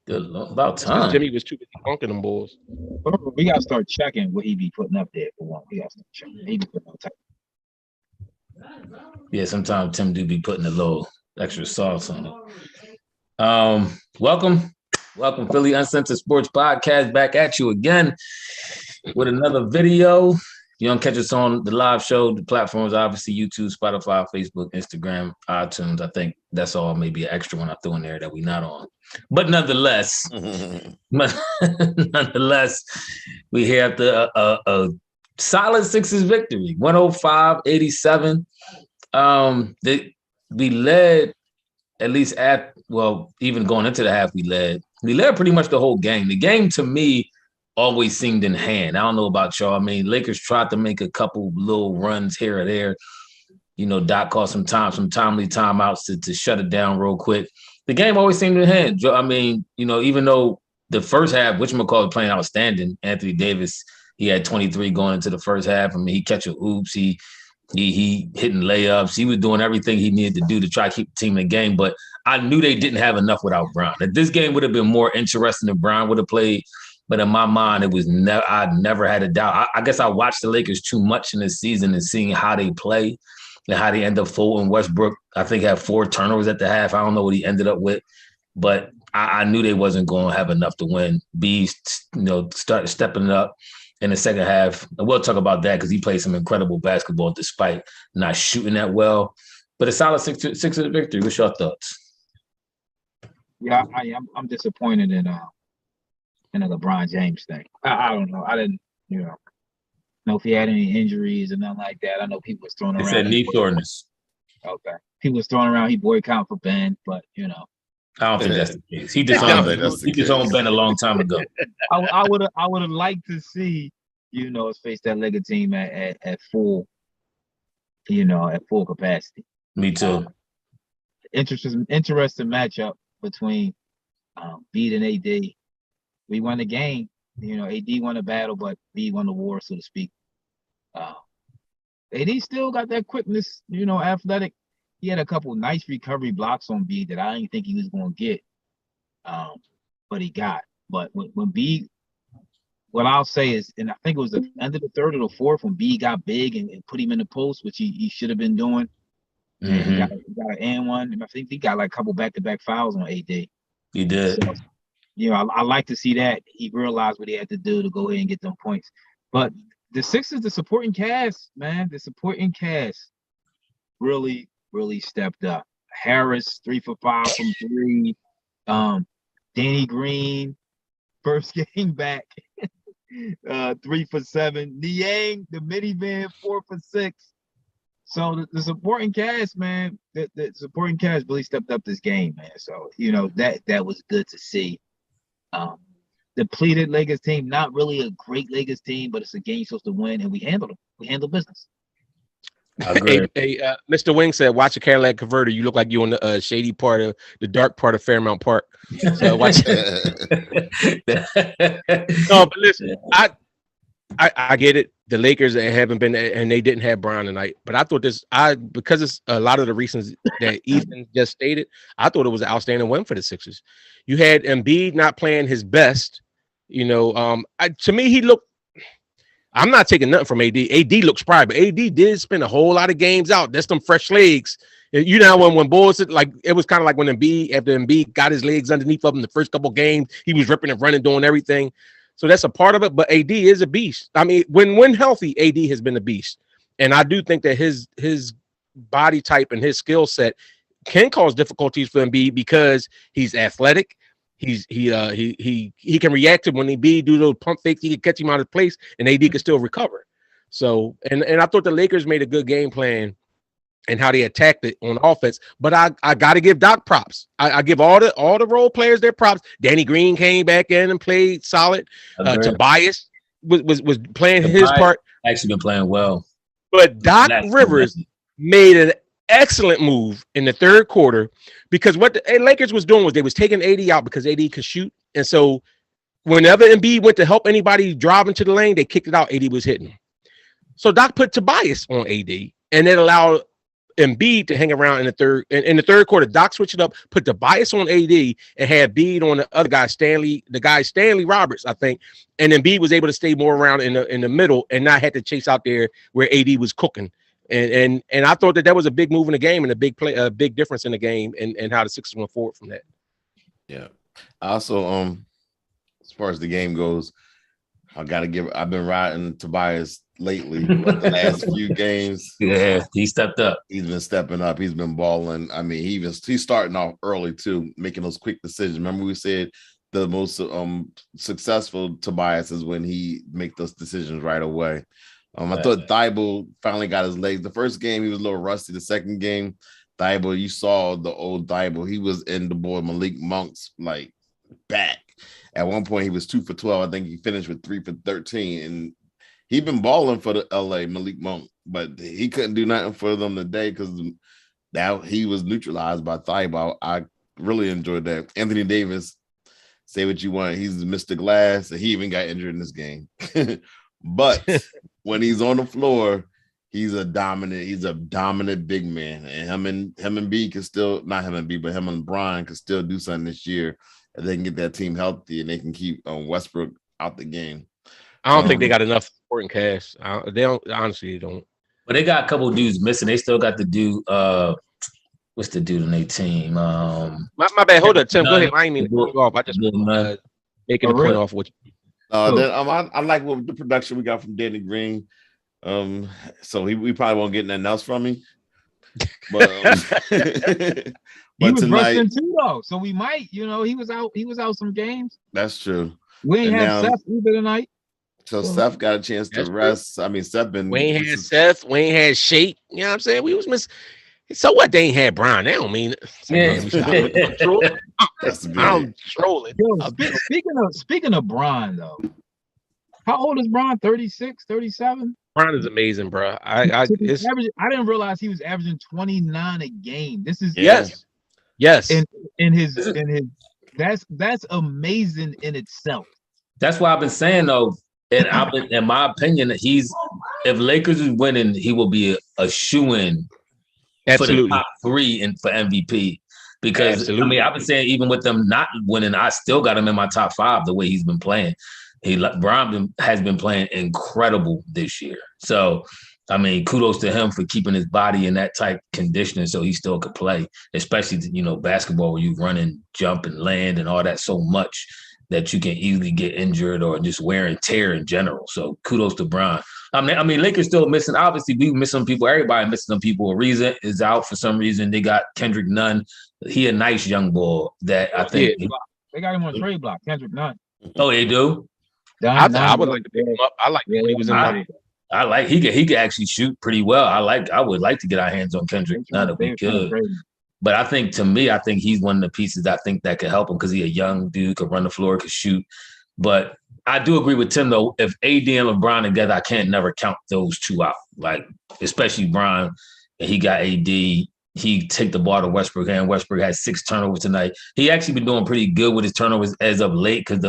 Good Lord, about time. Jimmy was too busy bunking them boys. We gotta start checking what he be putting up there for one. We gotta start checking. He be putting on type. Yeah, sometimes Tim do be putting a little extra sauce on it. Welcome, Philly Uncensored Sports Podcast, back at you again with another video. You don't catch us on the live show. The platforms, obviously, YouTube, Spotify, Facebook, Instagram, iTunes. I think that's all. Maybe an extra one I threw in there that we're not on. But nonetheless, we have a solid Sixers victory, 105-87. We led at least even going into the half, we led pretty much the whole game. The game to me always seemed in hand. I don't know about y'all. I mean, Lakers tried to make a couple little runs here or there. You know, Doc called some timely timeouts to shut it down real quick. The game always seemed in hand. I mean, you know, even though the first half, whatchamacallit was playing outstanding, Anthony Davis, he had 23 going into the first half. I mean, he catching hoops, he hitting layups. He was doing everything he needed to do to try to keep the team in the game. But I knew they didn't have enough without Brown. That this game would have been more interesting if Brown would have played. But in my mind, I never had a doubt. I guess I watched the Lakers too much in this season and seeing how they play and how they end up folding. Westbrook, I think, had 4 turnovers at the half. I don't know what he ended up with, but I knew they wasn't going to have enough to win. B, start stepping it up in the second half. And we'll talk about that because he played some incredible basketball despite not shooting that well. But a solid 6-0 victory. What's your thoughts? Yeah, I'm disappointed in a LeBron James thing. I don't know. I didn't, know if he had any injuries and nothing like that. I know people was throwing around. He said knee soreness. Okay. People was throwing around. He boycotted for Ben, but I don't think that's the case. He disowned Ben a long time ago. I would have liked to see, us face that Lakers team at full, at full capacity. Me too. Interesting matchup between Embiid and AD. We won the game. AD won the battle, but B won the war, so to speak. AD still got that quickness, athletic. He had a couple nice recovery blocks on B that I didn't think he was going to get, but he got. But when B, what I'll say is, and I think it was the end of the third or the fourth when B got big and put him in the post, which he should have been doing. Mm-hmm. He got an and one, and I think he got like a couple back-to-back fouls on AD. He did. So, I like to see that he realized what he had to do to go ahead and get them points. But the Sixers, the supporting cast, man, really, really stepped up. Harris, 3 for 5 from 3. Danny Green, first game back, 3 for 7. Niang, the minivan, 4 for 6. So the supporting cast, man, the supporting cast really stepped up this game, man. So, that was good to see. Depleted Lakers team, not really a great Lakers team, but it's a game you're supposed to win, and we handled them. We handled business. Mr. Wing said, "Watch a Cadillac Converter. You look like you on the shady part of the dark part of Fairmount Park." So watch. No, but listen, I get it. The Lakers haven't been, and they didn't have Brown tonight. But I thought because it's a lot of the reasons that Ethan just stated. I thought it was an outstanding win for the Sixers. You had Embiid not playing his best. To me, he looked. I'm not taking nothing from AD. AD looks spry, but AD did spend a whole lot of games out. That's them fresh legs. When boys, like, it was kind of like when after Embiid got his legs underneath of him the first couple games, he was ripping and running, doing everything. So that's a part of it. But AD is a beast. I mean, when healthy, AD has been a beast. And I do think that his body type and his skill set can cause difficulties for Embiid because he's athletic. He can react to when Embiid do those pump fakes. He can catch him out of place, and AD can still recover. So, and I thought the Lakers made a good game plan and how they attacked it on offense. But I got to give Doc props. I give all the role players their props. Danny Green came back in and played solid. Tobias was playing his part. Actually been playing well. But Doc Rivers made an excellent move in the third quarter because what the Lakers was doing was they was taking AD out because AD could shoot. And so whenever Embiid went to help anybody drive into the lane, they kicked it out. AD was hitting. So Doc put Tobias on AD, and it allowed Embiid to hang around in the third quarter. Doc switched it up, put Tobias on AD, and had Embiid on the other guy, Stanley Roberts, I think. And Embiid was able to stay more around in the middle and not had to chase out there where AD was cooking. And I thought that was a big move in the game and a big difference in the game and how the Sixers went forward from that. Yeah. Also, as far as the game goes, I've been riding Tobias lately, the last few games. Yeah, he stepped up. He's been stepping up. He's been balling. I mean, he's starting off early too, making those quick decisions. Remember we said the most successful Tobias is when he make those decisions right away. I thought Thibault finally got his legs. The first game, he was a little rusty. The second game, Thibault, you saw the old Thibault. He was in the boy Malik Monk's like back. At one point, he was 2 for 12. I think he finished with 3 for 13. And he'd been balling for the LA, Malik Monk, but he couldn't do nothing for them today because now he was neutralized by Thibault. I really enjoyed that. Anthony Davis, say what you want. He's Mr. Glass, and he even got injured in this game. But when he's on the floor, he's a dominant big man. And him and B can still, not him and B, but him and Brian can still do something this year. And they can get that team healthy and they can keep Westbrook out the game. I don't think they got enough supporting cast. They don't. Honestly, they don't. But they got a couple of dudes missing. They still got the dude. What's the dude on their team? My bad. Hold up, Tim. Go ahead. I ain't mean to cut you off. I just making a point off what you. I like the production we got from Danny Green. So we probably won't get nothing else from me. But he was rusting too, though. So we might, he was out some games. That's true. We ain't have Seth either tonight. So Seth got a chance to rest. I mean, Seth been Wayne had Seth, Wayne had Shaq. You know what I'm saying? We was missing. So what? They ain't had Brown. They don't mean it. I'm trolling. Yo, speaking of Brown, though, how old is Brown? 36, 37? Brown is amazing, bro. I didn't realize he was averaging 29 a game. This is yes. In his that's amazing in itself. That's why I've been saying though, and in my opinion, if Lakers is winning, he will be a shoo-in for the top 3 and for MVP. Because I mean, I've been saying even with them not winning, I still got him in my top 5 the way he's been playing. Brown has been playing incredible this year. So, I mean, kudos to him for keeping his body in that type conditioning so he still could play, especially, basketball where you run and jump and land and all that so much that you can easily get injured or just wear and tear in general. So kudos to Brown. I mean, Lakers still missing. Obviously, we miss some people. Everybody missing some people. Ariza is out for some reason. They got Kendrick Nunn. He a nice young boy that I think. Yeah, they got him on trade block, Kendrick Nunn. Oh, they do? I would like to pick him up. I like when he was in the I like he could actually shoot pretty well. I would like to get our hands on Kendrick Nunn if we could. But I think he's one of the pieces I think that could help him because he's a young dude, could run the floor, could shoot. But I do agree with Tim though. If AD and LeBron together, I can't never count those two out. Like especially Bron, and he got AD. He take the ball to Westbrook, and Westbrook had 6 turnovers tonight. He actually been doing pretty good with his turnovers as of late because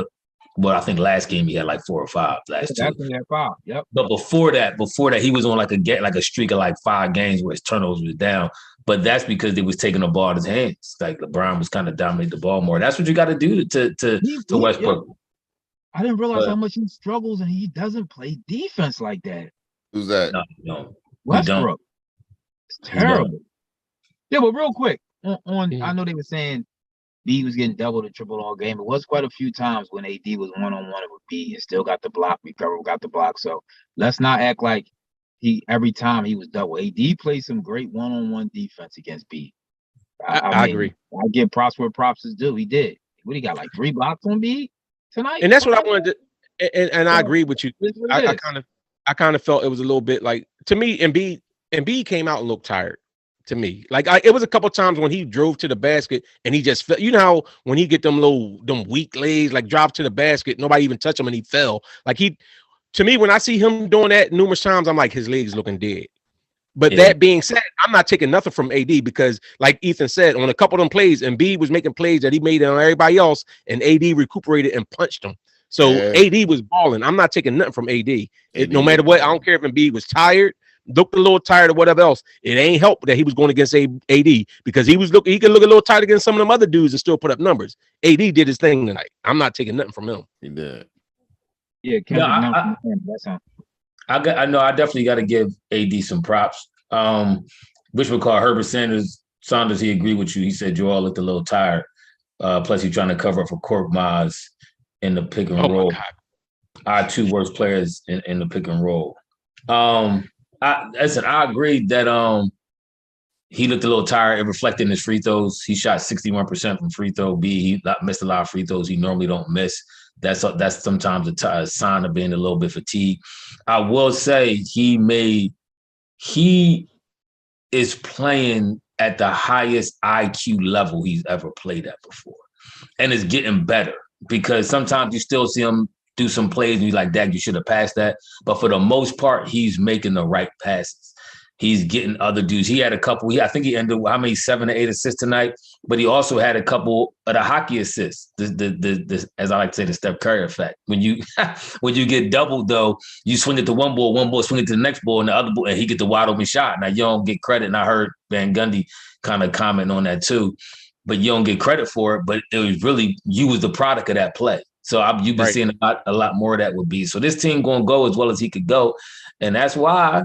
I think last game he had like 4 or 5. Last 2. He had 5. Yep. But before that, he was on like a streak of like 5 games where his turnovers was down. But that's because they was taking the ball out of his hands. Like LeBron was kind of dominating the ball more. That's what you got to do to Westbrook. Yeah. I didn't realize how much he struggles and he doesn't play defense like that. Who's that? No. Westbrook. It's terrible. Yeah, but real quick, I know they were saying B was getting double to triple all game. It was quite a few times when AD was one-on-one with B and still got the block, got the block. So let's not act like every time he was double. AD played some great one-on-one defense against B. I agree. I give props where props is due. He did. What he got, like 3 blocks on B tonight? And that's what I wanted to. And I agree with you. I kind of felt it was a little bit like, to me, Embiid came out and looked tired. To me, like it was a couple times when he drove to the basket and he just fell. You know how when he get them weak legs, like drop to the basket, nobody even touch him and he fell. Like to me, when I see him doing that numerous times, I'm like, his legs looking dead. But that being said, I'm not taking nothing from AD because, like Ethan said, on a couple of them plays, Embiid was making plays that he made on everybody else, and AD recuperated and punched him. So AD was balling. I'm not taking nothing from AD. No matter what, I don't care if Embiid was tired. looked a little tired or whatever else. It ain't helped that he was going against AD because he could look a little tired against some of them other dudes and still put up numbers. AD did his thing tonight. I'm not taking nothing from him. He did. Yeah, I know I definitely got to give AD some props. Which would call Herbert Saunders, he agreed with you. He said Joel looked a little tired. Plus, he's trying to cover up for Korkmaz in the pick and roll. Our two worst players in the pick and roll. I agreed that he looked a little tired. It reflected in his free throws. He shot 61% from free throw. He missed a lot of free throws he normally don't miss. That's sometimes a sign of being a little bit fatigued. I will say he is playing at the highest IQ level he's ever played at before. And it's getting better because sometimes you still see him do some plays and you're like, dang, you should have passed that. But for the most part, he's making the right passes. He's getting other dudes. He had a couple. I think he ended with 7 or 8 assists tonight, but he also had a couple of the hockey assists. The as I like to say, the Steph Curry effect. When you get doubled, though, you swing it to one ball swing it to the next ball, and the other ball, and he get the wide open shot. Now you don't get credit. And I heard Van Gundy kind of comment on that too, but you don't get credit for it. But it was really you was the product of that play. So you've been seeing a lot more of that would be. So this team going to go as well as he could go, and that's why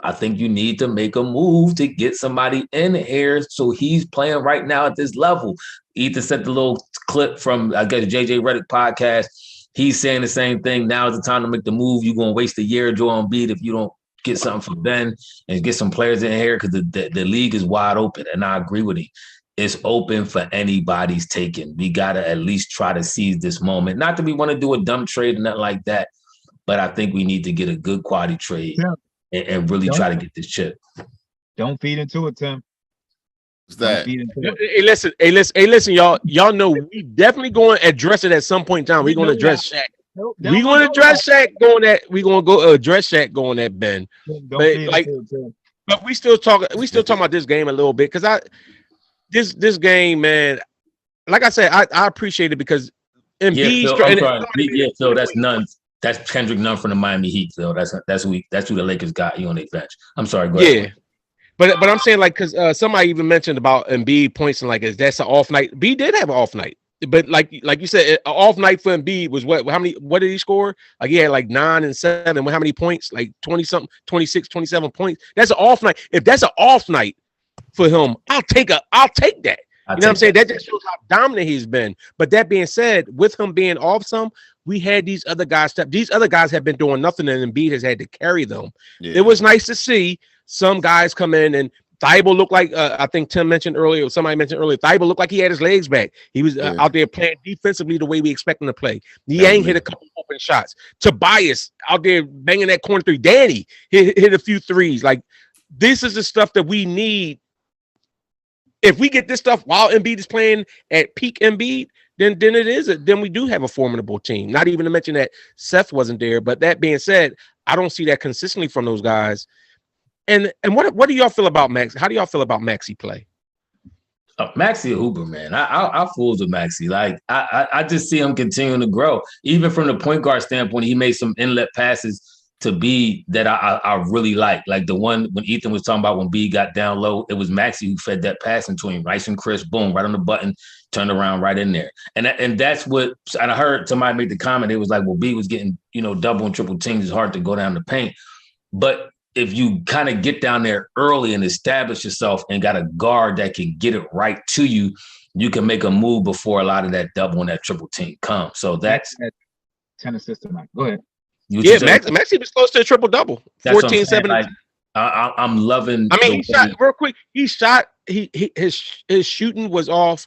I think you need to make a move to get somebody in here so he's playing right now at this level. Ethan sent the little clip from, I guess, JJ Redick podcast. He's saying the same thing. Now is the time to make the move. You're going to waste a year of Joel Embiid if you don't get something for Ben and get some players in here because the league is wide open, and I agree with him. It's open for anybody's taking. We got to at least try to seize this moment. Not that we want to do a dumb trade and nothing like that, but I think we need to get a good quality trade. Yeah. And really try to get this chip. Don't feed into it, Tim. What's that? Hey, listen, y'all. Y'all know we definitely going to address it at some point in time. We're going to address Shaq. We're going to address Shaq going that. We're going to go address Shaq going that Ben. But we still talking about this game a little bit because this game, man. Like I said, I appreciate it because Embiid. So that's none. That's Kendrick Nunn from the Miami Heat, Phil. That's who the Lakers got. You on their bench. I'm sorry. Go ahead. But I'm saying like because somebody even mentioned about Embiid points and like is that's an off night. B did have an off night, but like you said, an off night for Embiid was what? How many? What did he score? Like he had like 9 and 7. How many points? Like 20 something, 26, 27 points. That's an off night. If that's an off night for him, I'll take that. You know what I'm saying? That just shows how dominant he's been. But that being said, with him being off some, we had these other guys step. These other guys have been doing nothing, and Embiid has had to carry them. Yeah. It was nice to see some guys come in, and Thibault looked like I think Tim mentioned earlier, or somebody mentioned earlier, Thibault looked like he had his legs back. He was out there playing defensively the way we expect him to play. Yang hit a couple open shots. Tobias out there banging that corner three. Danny hit a few threes. Like this is the stuff that we need. If we get this stuff while Embiid is playing at peak Embiid, then we do have a formidable team. Not even to mention that Seth wasn't there. But that being said, I don't see that consistently from those guys. And what do y'all feel about Max? How do y'all feel about Maxey play? Maxey a hooper, man. I fools with Maxey. Like I just see him continuing to grow. Even from the point guard standpoint, he made some inlet passes to B that I really like. Like the one when Ethan was talking about when B got down low, it was Maxey who fed that pass into him. Rice and Chris, boom, right on the button, turned around right in there. And that's what, and I heard somebody make the comment, it was like, well, B was getting, double and triple teams. It's hard to go down the paint. But if you kind of get down there early and establish yourself and got a guard that can get it right to you, you can make a move before a lot of that double and that triple team comes. So that's 10 assists tonight. Go ahead. Yeah, Maxey was close to a triple double. 14, 7. Like, I'm loving. I mean, he shot real quick. He shot. His shooting was off.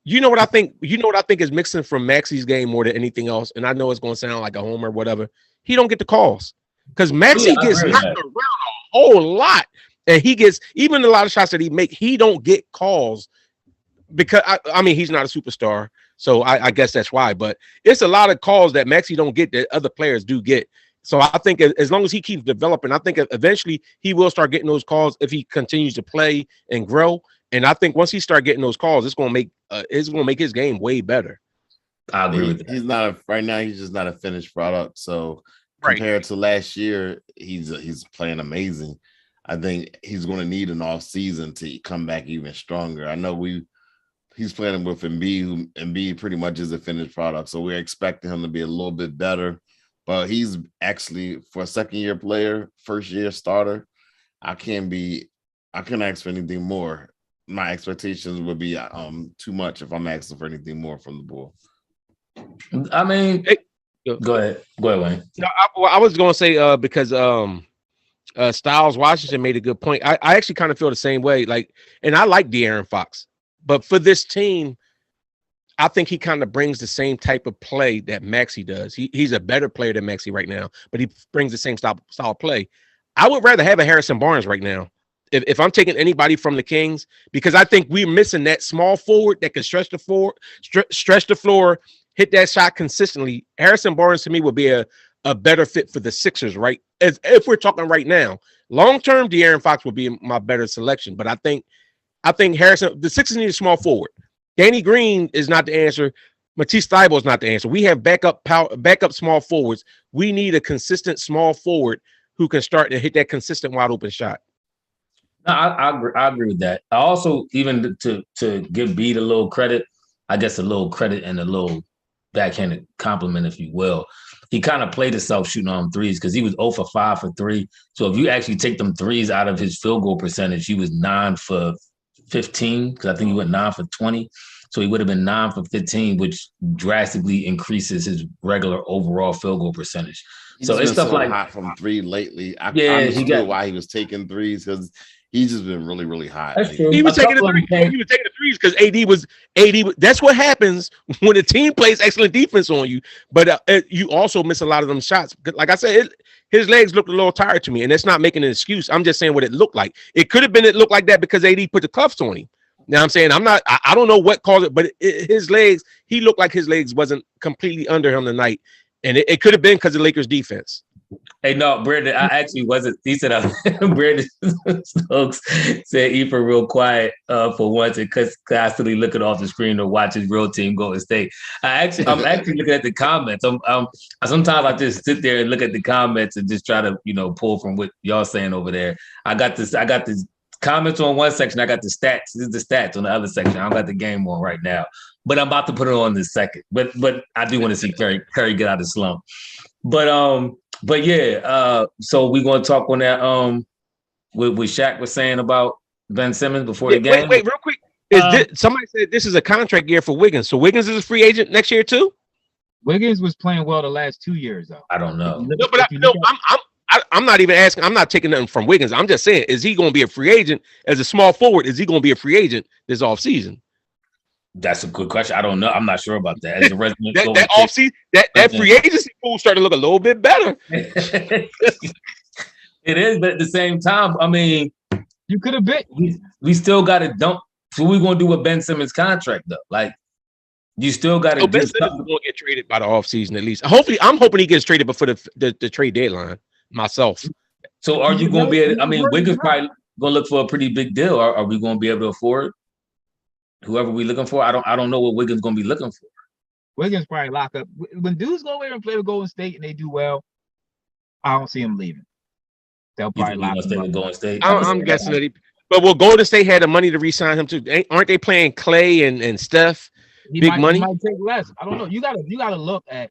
You know what I think? You know what I think is mixing from Maxey's game more than anything else. And I know it's going to sound like a homer or whatever. He don't get the calls because Maxey gets knocked around a whole lot, and he gets even a lot of shots that he make. He don't get calls because I mean he's not a superstar. So I guess that's why, but it's a lot of calls that Maxey don't get that other players do get. So I think as long as he keeps developing, I think eventually he will start getting those calls if he continues to play and grow. And I think once he start getting those calls, it's going to make his game way better. I agree with that. He's not right now. He's just not a finished product. So compared to last year, he's playing amazing. I think he's going to need an off season to come back even stronger. I know he's playing with Embiid, who Embiid pretty much is a finished product, so we're expecting him to be a little bit better. But he's actually, for a second-year player, first-year starter, I can't ask for anything more. My expectations would be too much if I'm asking for anything more from the Bull. I mean, go ahead, Wayne. No, I was going to say because Styles Washington made a good point. I actually kind of feel the same way. Like, and I like De'Aaron Fox, but for this team, I think he kind of brings the same type of play that Maxey does. He's a better player than Maxey right now, but he brings the same style of play. I would rather have a Harrison Barnes right now. If I'm taking anybody from the Kings, because I think we're missing that small forward that can stretch the floor, hit that shot consistently. Harrison Barnes to me would be a better fit for the Sixers, right? If we're talking right now, long term, De'Aaron Fox would be my better selection. But I think Harrison, the Sixers need a small forward. Danny Green is not the answer. Matisse Thybulle is not the answer. We have backup small forwards. We need a consistent small forward who can start to hit that consistent wide open shot. No, I agree with that. I also, even to give Bede a little credit, I guess a little credit and a little backhanded compliment, if you will. He kind of played himself shooting on threes because he was 0 for 5 for 3. So if you actually take them threes out of his field goal percentage, he was 9 for 15 because I think he went 9 for 20. So he would have been 9 for 15, which drastically increases his regular overall field goal percentage. So it's stuff like hot from 3 lately. I understood why he was taking threes because he's just been really, really hot. That's true. He was taking the threes because AD was. That's what happens when a team plays excellent defense on you. But you also miss a lot of them shots. Like I said, his legs looked a little tired to me, and that's not making an excuse. I'm just saying what it looked like. It could have been it looked like that because AD put the cuffs on him. Now I'm saying I don't know what caused it, but his legs. He looked like his legs wasn't completely under him tonight, and it could have been because of Lakers defense. Hey, no, Brandon, I actually wasn't. He said, Brandon Stokes said, Efer real quiet for once and constantly looking off the screen to watch his real team Golden State. I'm actually looking at the comments. Sometimes I just sit there and look at the comments and just try to, pull from what y'all saying over there. I got this comments on one section. I got the stats. This is the stats on the other section. I don't got the game on right now, but I'm about to put it on this second. But I do want to see Curry get out of the slump. But yeah, so we're gonna talk on that what Shaq was saying about Ben Simmons before the game. Wait, real quick. Somebody said this is a contract year for Wiggins. So Wiggins is a free agent next year too? Wiggins was playing well the last 2 years though. I don't know. I'm not even asking. I'm not taking nothing from Wiggins. I'm just saying, is he going to be a free agent as a small forward? Is he going to be a free agent this offseason? That's a good question. I don't know. I'm not sure about that. As a resident, that offseason, that free agency pool started to look a little bit better. It is, but at the same time, I mean, you could have been. We still got to dump. So we're going to do with Ben Simmons' contract though. Like, you still got to. Ben Simmons is going to get traded by the offseason at least. Hopefully, I'm hoping he gets traded before the trade deadline. Myself. So are you going to be able? I mean, Wiggins probably going to look for a pretty big deal. Are we going to be able to afford whoever we looking for? I don't know what Wiggins going to be looking for. Wiggins probably lock up. When dudes go away and play with Golden State and they do well, I don't see him leaving. They'll probably lock him up. Golden State. I'm guessing that but will Golden State have the money to re-sign him too? Aren't they playing Clay and Steph? Big money. He might take less. I don't know. You gotta look at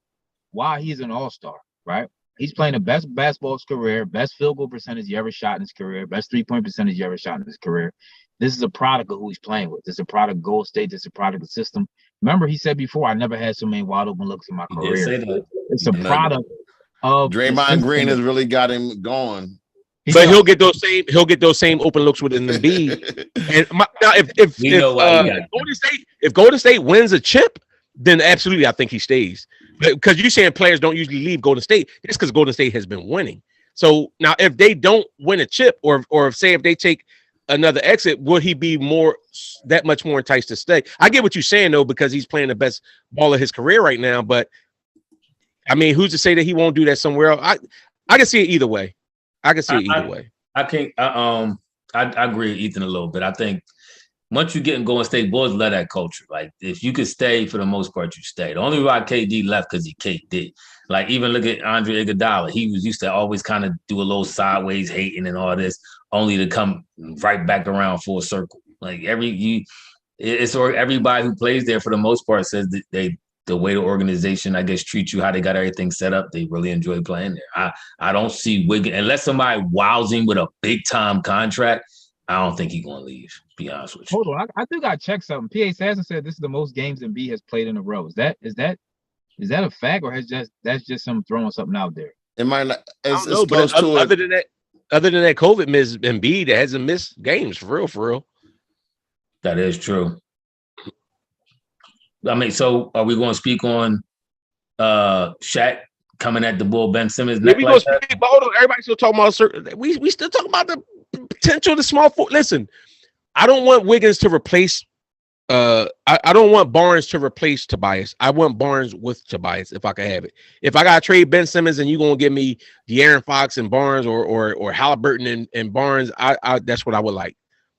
why he's an all-star, right? He's playing the best basketball of his career, best field goal percentage he ever shot in his career, best three-point percentage he ever shot in his career. This is a product of who he's playing with. This is a product of Golden State. This is a product of the system. Remember, he said before, I never had so many wide open looks in my career. It's a product of Draymond Green has really got him going. But he'll get those same open looks with an Embiid. And now if Golden State wins a chip, then absolutely I think he stays. Because you're saying players don't usually leave Golden State. It's because Golden State has been winning. So now if they don't win a chip, or say if they take another exit, would he be that much more enticed to stay? I get what you're saying though, because he's playing the best ball of his career right now. But I mean, who's to say that he won't do that somewhere else? I can see it either way. I can see it either way. I can't. I agree with Ethan a little bit. I think once you get in Golden State, Bulls love that culture. Like, if you could stay, for the most part, you stay. The only why KD left because he KD. Like, even look at Andre Iguodala. He was used to always kind of do a little sideways hating and all this, only to come right back around full circle. Like, everybody who plays there, for the most part, says that the way the organization, I guess, treats you, how they got everything set up, they really enjoy playing there. I don't see Wiggins, unless somebody wows him with a big-time contract, I don't think he's going to leave, to be honest with you. Hold on. I think I checked something. P.A. Sasson said this is the most games Embiid has played in a row. Is that a fact, or that's just him throwing something out there? It might not. Other than that, COVID miss Embiid hasn't missed games for real. That is true. I mean, so are we going to speak on Shaq coming at the bull, Ben Simmons? Maybe like speak, but hold on, everybody's still talking about certain. We still talking about the potential of the small forward. Listen, I don't want Wiggins to replace. I don't want Barnes to replace Tobias. I want Barnes with Tobias if I can have it. If I gotta trade Ben Simmons and you're gonna give me De'Aaron Fox and Barnes or Halliburton and Barnes, I that's what I would like.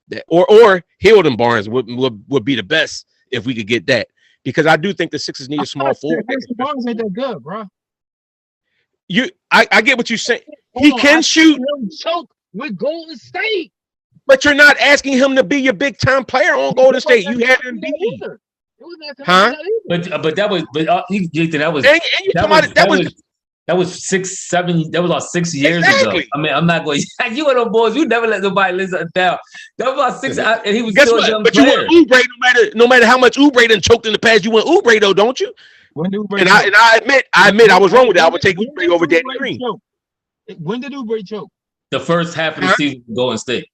That or Hield and Barnes would be the best if we could get that. Because I do think the Sixers need a small forward. Barnes ain't that good, bro. I get what you're saying. He can shoot. Choke with Golden State. But you're not asking him to be your big time player on Golden State. You had Embiid. Huh? But that was that was 6, 7. That was about 6 years ago. I mean, I'm not going. You were the boys. You never let nobody listen down. That was about 6. And he was still a young player. You want Oubre no matter how much Oubre done choked in the past. You want Oubre though, don't you? And I admit I was wrong with that. I would take Oubre over Danny Green. When did Oubre choke? The first half of the season with Golden State.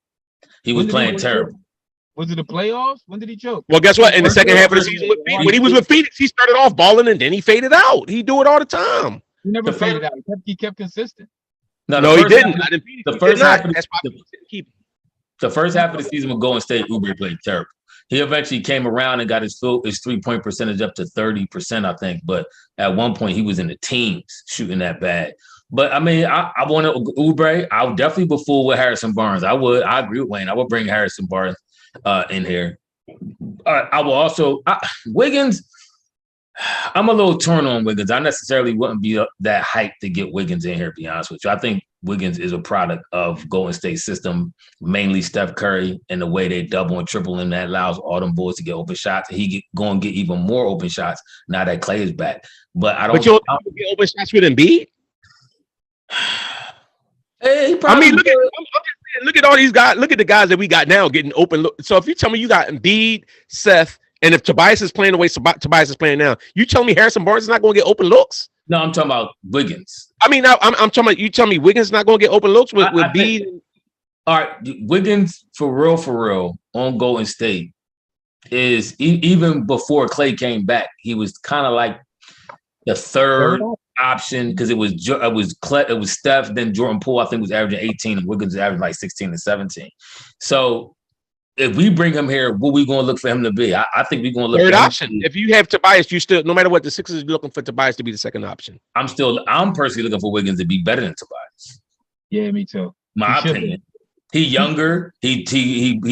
He was playing terrible. Was it the playoffs? When did he choke? Well, guess what? In the second half of the season, when he was with Phoenix, he started off balling and then he faded out. He do it all the time. He never faded out. He kept consistent. No, he didn't. The first half of the season with Golden State, Oubre played terrible. He eventually came around and got his 3-point percentage up to 30%, I think. But at one point, he was in the teens shooting that bad. But I mean, I want to Oubre. I would definitely be fooled with Harrison Barnes. I agree with Wayne. I would bring Harrison Barnes in here. I will also Wiggins. I'm a little torn on Wiggins. I necessarily wouldn't be that hyped to get Wiggins in here, to be honest with you. I think Wiggins is a product of Golden State system, mainly Steph Curry, and the way they double and triple him that allows all them boys to get open shots. He going to get even more open shots now that Clay is back. But I don't. But you'll get open shots with Embiid. Hey, I mean, look at all these guys. Look at the guys that we got now getting open. So if you tell me you got Embiid, Seth, and if Tobias is playing the way Tobias is playing now, you tell me Harrison Barnes is not going to get open looks? No, I'm talking about Wiggins. I mean, I'm talking about you tell me Wiggins is not going to get open looks with Embiid. All right, Wiggins for real on Golden State is even before Clay came back, he was kind of like the third option because it was Steph, then Jordan Poole I think was averaging 18 and Wiggins was averaging like 16 and 17. So if we bring him here, what we going to look for him to be? I think we're going to look third option. If you have Tobias, you still no matter what the Sixers are looking for Tobias to be the second option. I'm personally looking for Wiggins to be better than Tobias. Yeah, me too. My opinion. He younger. He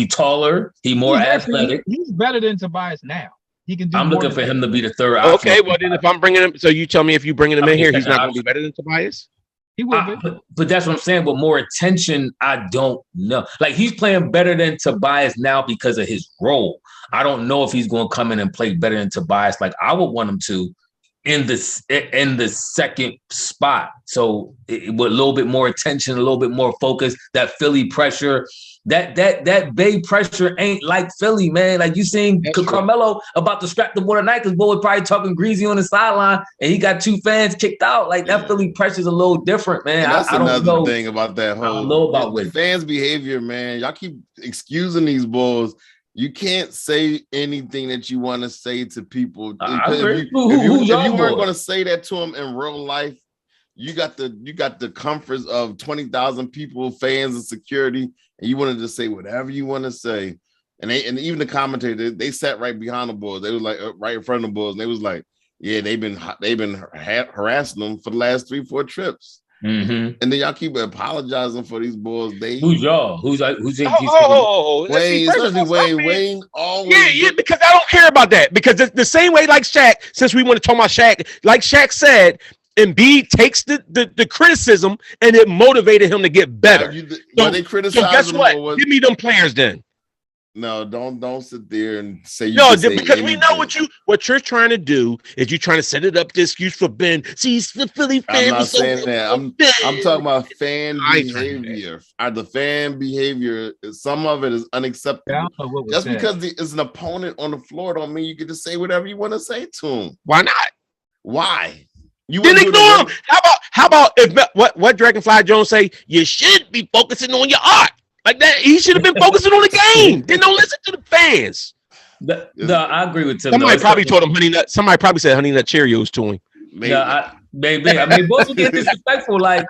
taller. He more athletic. He's better than Tobias now. He can do. I'm looking for him to be the third option. Okay, well then if I'm bringing him, so you tell me if you bringing him in here, he's not going to be better than Tobias. He will be. But that's what I'm saying. But more attention, I don't know. Like he's playing better than Tobias now because of his role. I don't know if he's going to come in and play better than Tobias. Like I would want him to in the second spot. So with a little bit more attention, a little bit more focus. That Philly pressure. That Bay pressure ain't like Philly, man. Like you seen Carmelo about to scrap the ball tonight because boy was probably talking greasy on the sideline and he got 2 fans kicked out. Like that Philly pressure is a little different, man. That's another thing about that whole. I don't know about the fans' behavior, man. Y'all keep excusing these bulls. You can't say anything that you want to say to people. If you weren't going to say that to them in real life, you got the comforts of 20,000 people, fans, and security. And you wanted to say whatever you want to say, and even the commentator, they sat right behind the Bulls. They was like right in front of the Bulls, and they was like, "Yeah, they've been harassing them for the last 3-4 trips." Mm-hmm. And then y'all keep apologizing for these boys. Who's y'all? Who's Wayne, especially Wayne. Wayne always. Yeah, because I don't care about that. Because the same way, like Shaq, since we want to talk about Shaq, like Shaq said, Embiid takes the criticism and it motivated him to get better. They criticize so guess him what? Give me them players then. No, don't sit there and say because we know what you're trying to do is you're trying to set it up the excuse for Ben. See, the Philly fan. I'm not saying that. I'm talking about fan behavior. The fan behavior, some of it is unacceptable. Just because it's an opponent on the floor don't mean you get to say whatever you want to say to him. Why not? Why? You then ignore him. How about if what Dragonfly Jones say? You should be focusing on your art. Like that, he should have been focusing on the game. Then don't listen to the fans. No, I agree with Tim. Somebody probably told him Honey Nut. Somebody probably said Honey Nut Cheerios to him. Maybe. I mean, both will get disrespectful. Like,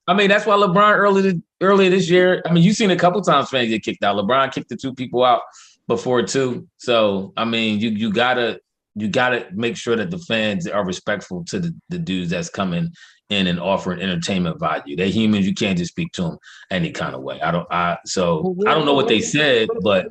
I mean, that's why LeBron earlier this year. I mean, you've seen a couple times fans get kicked out. LeBron kicked the 2 people out before too. So I mean, you gotta make sure that the fans are respectful to the dudes that's coming in and offering entertainment value. They're humans. You can't just speak to them any kind of way. I don't know what they said, but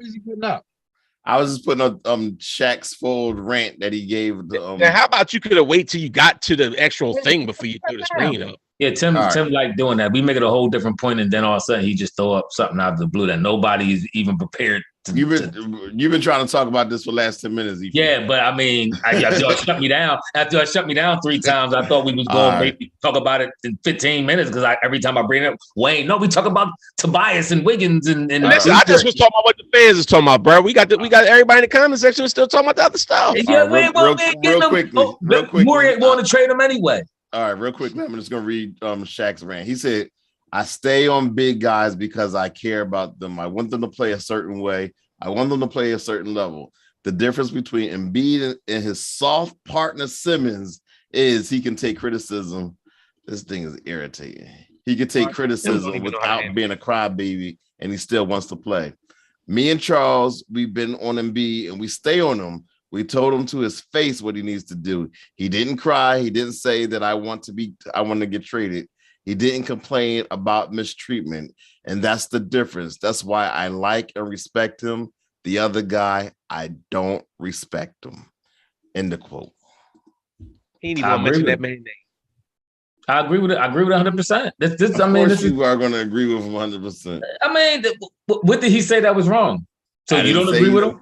I was just putting up Shaq's full rant that he gave. Now, how about you could have waited till you got to the actual thing before you threw the screen up? Yeah, Tim like doing that. We make it a whole different point, and then all of a sudden he just throw up something out of the blue that nobody's even prepared. You've been trying to talk about this for the last 10 minutes. Yeah, but I mean, after y'all shut me down 3 times, I thought we was going to maybe talk about it in 15 minutes because every time I bring it up, Wayne, no, we talk about Tobias and Wiggins and listen, I just was talking about what the fans is talking about, bro. We got everybody in the comment section still talking about the other stuff. Yeah, real quickly. More want to trade them anyway. All right, real quickly, I'm just gonna read Shaq's rant. He said, I stay on big guys because I care about them. I want them to play a certain way. I want them to play a certain level. The difference between Embiid and his soft partner Simmons is he can take criticism. This thing is irritating. He can take criticism without being a crybaby, and he still wants to play. Me and Charles, we've been on Embiid, and we stay on him. We told him to his face what he needs to do. He didn't cry. He didn't say that I want to get traded. He didn't complain about mistreatment. And that's the difference. That's why I like and respect him. The other guy, I don't respect him. End of quote. He didn't even mention that man's name. I agree with it. I agree with 100%. You are going to agree with him 100%. I mean, what did he say that was wrong? So you don't agree with him?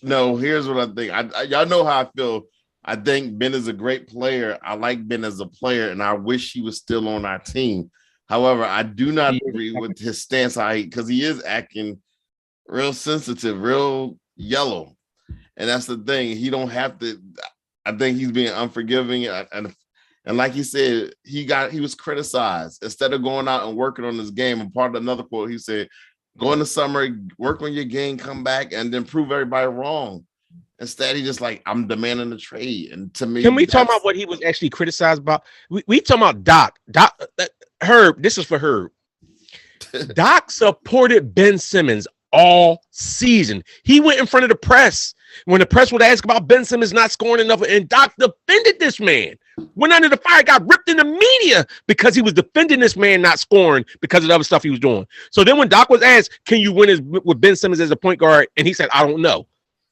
No, here's what I think. Y'all know how I feel. I think Ben is a great player. I like Ben as a player, and I wish he was still on our team. However, I do not agree with his stance because he is acting real sensitive, real yellow. And that's the thing. He don't have to. I think he's being unforgiving. And like he said, he was criticized. Instead of going out and working on his game, and part of another quote, he said, go in the summer, work on your game, come back, and then prove everybody wrong. Instead, he just like, I'm demanding a trade. And to me, can we talk about what he was actually criticized about? We talking about Doc. Herb, this is for Herb. Doc supported Ben Simmons all season. He went in front of the press when the press would ask about Ben Simmons not scoring enough, and Doc defended this man. Went under the fire, got ripped in the media because he was defending this man not scoring because of the other stuff he was doing. So then when Doc was asked, can you win with Ben Simmons as a point guard? And he said, I don't know.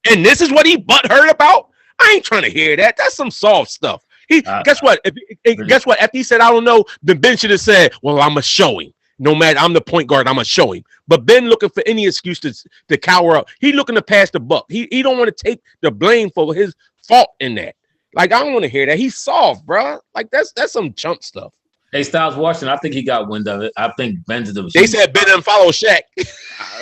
And this is what he butthurt about? I ain't trying to hear that. That's some soft stuff. Guess what? Guess what? After he said, I don't know, then Ben should have said, well, I'm going to show him. No matter, I'm the point guard, I'm going to show him. But Ben looking for any excuse to cower up. He looking to pass the buck. He don't want to take the blame for his fault in that. Like, I don't want to hear that. He's soft, bro. Like, that's some chump stuff. Hey, Styles Washington, I think he got wind of it. I think Ben's the. They said Ben didn't follow Shaq.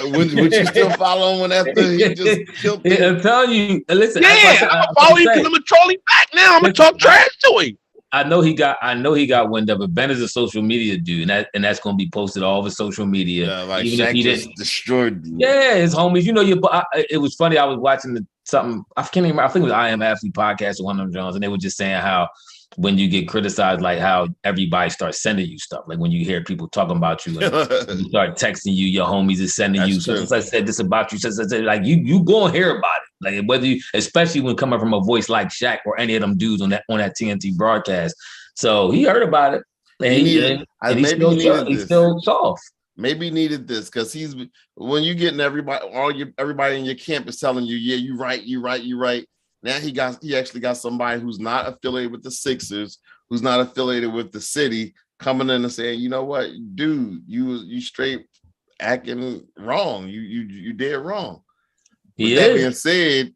Would you still follow him after he just killed him? I'm telling you. Listen, yeah, I'm gonna follow him because I'm gonna troll him back now. I'm gonna talk trash to him. I know he got wind of it. Ben is a social media dude, and that's going to be posted all over social media. Yeah, like even Shaq if he just destroyed you. Yeah, his homies. You know, it was funny. I was watching something. I can't remember. I think it was I Am Athlete podcast or one of them Jones, and they were just saying how when you get criticized, like how everybody starts sending you stuff. Like when you hear people talking about you, and you start texting you, your homies is sending you. Since I said this about you, like you go and hear about it. Like whether you, especially when coming from a voice like Shaq or any of them dudes on that TNT broadcast. So he heard about it. And he's still soft. Maybe he needed this because when you getting everybody in your camp is telling you, yeah, you're right. Now he actually got somebody who's not affiliated with the Sixers, who's not affiliated with the city, coming in and saying, you know what, dude, you straight acting wrong. You did wrong. With that being said,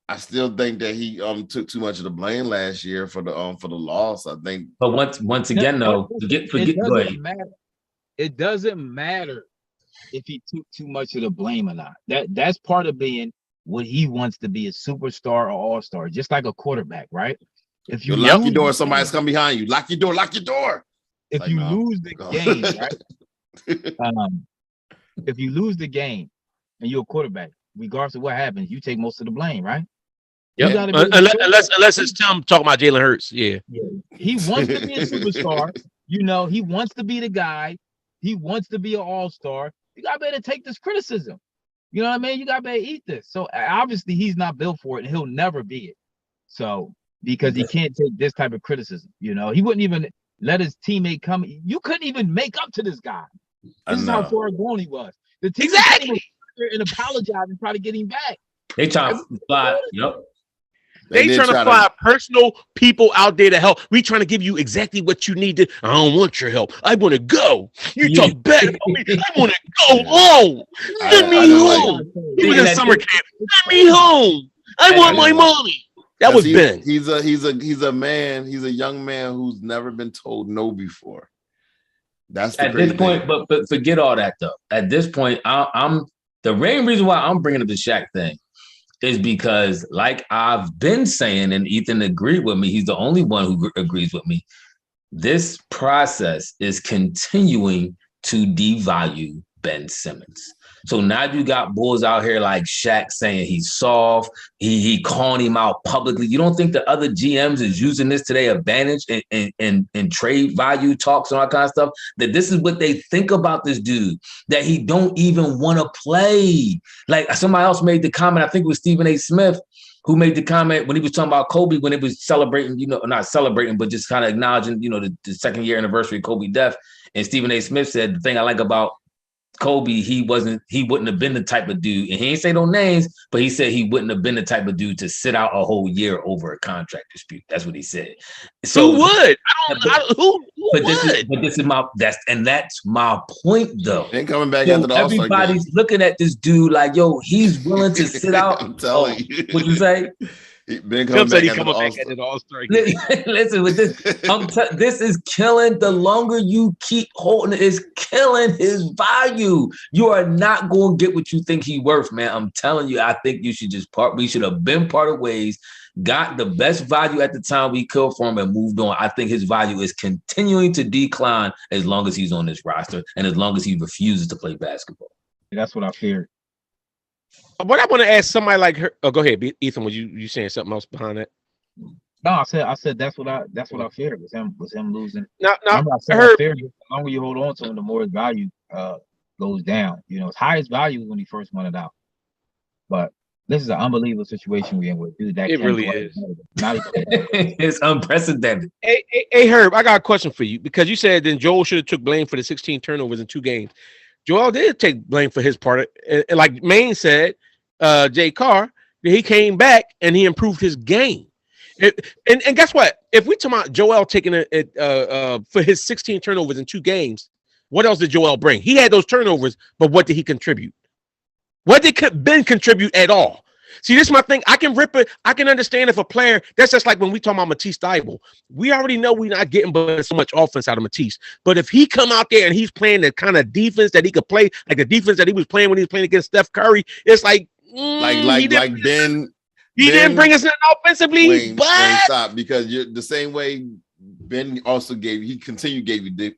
I still think that he took too much of the blame last year for the loss. I think, but once again, though, forget. Go ahead. It doesn't matter if he took too much of the blame or not. That's part of being what he wants to be, a superstar or all-star, just like a quarterback, right? If you lock your door, somebody's coming behind you. Lock your door. If you lose the game, right? If you lose the game and you're a quarterback, regardless of what happens, you take most of the blame, right? Yeah, unless it's Tim talking about Jalen Hurts. Yeah. He wants to be a superstar. He wants to be the guy. He wants to be an all-star. You got to take this criticism. You know what I mean? You got to eat this. So obviously he's not built for it, and he'll never be it. So because he can't take this type of criticism, he wouldn't even let his teammate come. You couldn't even make up to this guy. This is how far gone he was. The team was and apologize and try to get him back. They trying to fly. Yep. They trying to fly personal people out there to help. We trying to give you exactly what you need to. I don't want your help. I want to go. You talk bad about me. I want to go home. Send me home. He was in summer camp. Send me home. I want my money. That was Ben. He's a man. He's a young man who's never been told no before. That's the at this point. But forget all that though. At this point, I'm the main reason why I'm bringing up the Shaq thing is because, like I've been saying, and Ethan agreed with me, he's the only one who agrees with me, this process is continuing to devalue Ben Simmons. So now you got bulls out here like Shaq saying he's soft, he calling him out publicly. You don't think the other GMs is using this to their advantage in trade value talks and all that kind of stuff? That this is what they think about this dude, that he don't even want to play. Like somebody else made the comment, I think it was Stephen A. Smith, who made the comment when he was talking about Kobe, when it was celebrating, not celebrating, but just kind of acknowledging, the second year anniversary of Kobe's death. And Stephen A. Smith said, the thing I like about Kobe, he wouldn't have been the type of dude, and he ain't say no names, but he said he wouldn't have been the type of dude to sit out a whole year over a contract dispute. That's what he said. So who would? Who would? That's my point, though. Then coming back after the All-Star game. Everybody's looking at this dude like, yo, he's willing to sit out. I'm telling you. What'd you say? Coming back at the All-Star game. Listen, with this, this is killing. The longer you keep holding it, it's killing his value. You are not going to get what you think he's worth, man. I'm telling you, I think you should just part. We should have been parted ways, got the best value at the time we could for him, and moved on. I think his value is continuing to decline as long as he's on this roster and as long as he refuses to play basketball. That's what I feared. What I want to ask somebody like her. Oh, go ahead, Ethan. Was you saying something else behind that? No, I said that's what I feared was him losing. No, I feared the longer you hold on to him, the more his value goes down. His highest value was when he first won it out. But this is an unbelievable situation we're in with dude. That it really is. It's unprecedented. Hey, Herb, I got a question for you because you said then Joel should have took blame for the 16 turnovers in 2 games. Joel did take blame for his part. And like Maine said, Jay Carr, he came back and he improved his game. And guess what? If we talk about Joel taking it for his 16 turnovers in 2 games, what else did Joel bring? He had those turnovers, but what did he contribute? What did Ben contribute at all? See, this is my thing. I can rip it. I can understand if a player, that's just like when we talk about Matisse Thybulle. We already know we're not getting but so much offense out of Matisse. But if he come out there and he's playing the kind of defense that he could play, like the defense that he was playing when he was playing against Steph Curry, it's like Ben. He didn't bring us nothing offensively. Stop, because you're the same way Ben also gave you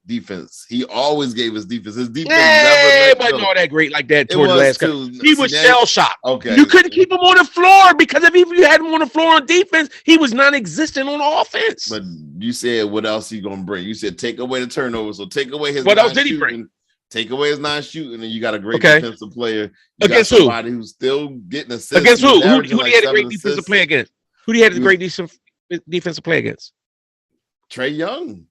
defense. He always gave us defense. His defense never wasn't all that great like that towards the last couple. He was shell shocked. Okay. You couldn't keep him on the floor because if you had him on the floor on defense, he was non-existent on offense. But you said what else he gonna bring? You said take away the turnovers, so take away his what else did he bring? Take away his non-shooting, and you got a great defensive player. You against got somebody who's still getting assists. Against who? Who do you had a great defensive play against? Who do you had a great defensive play against? Trae Young.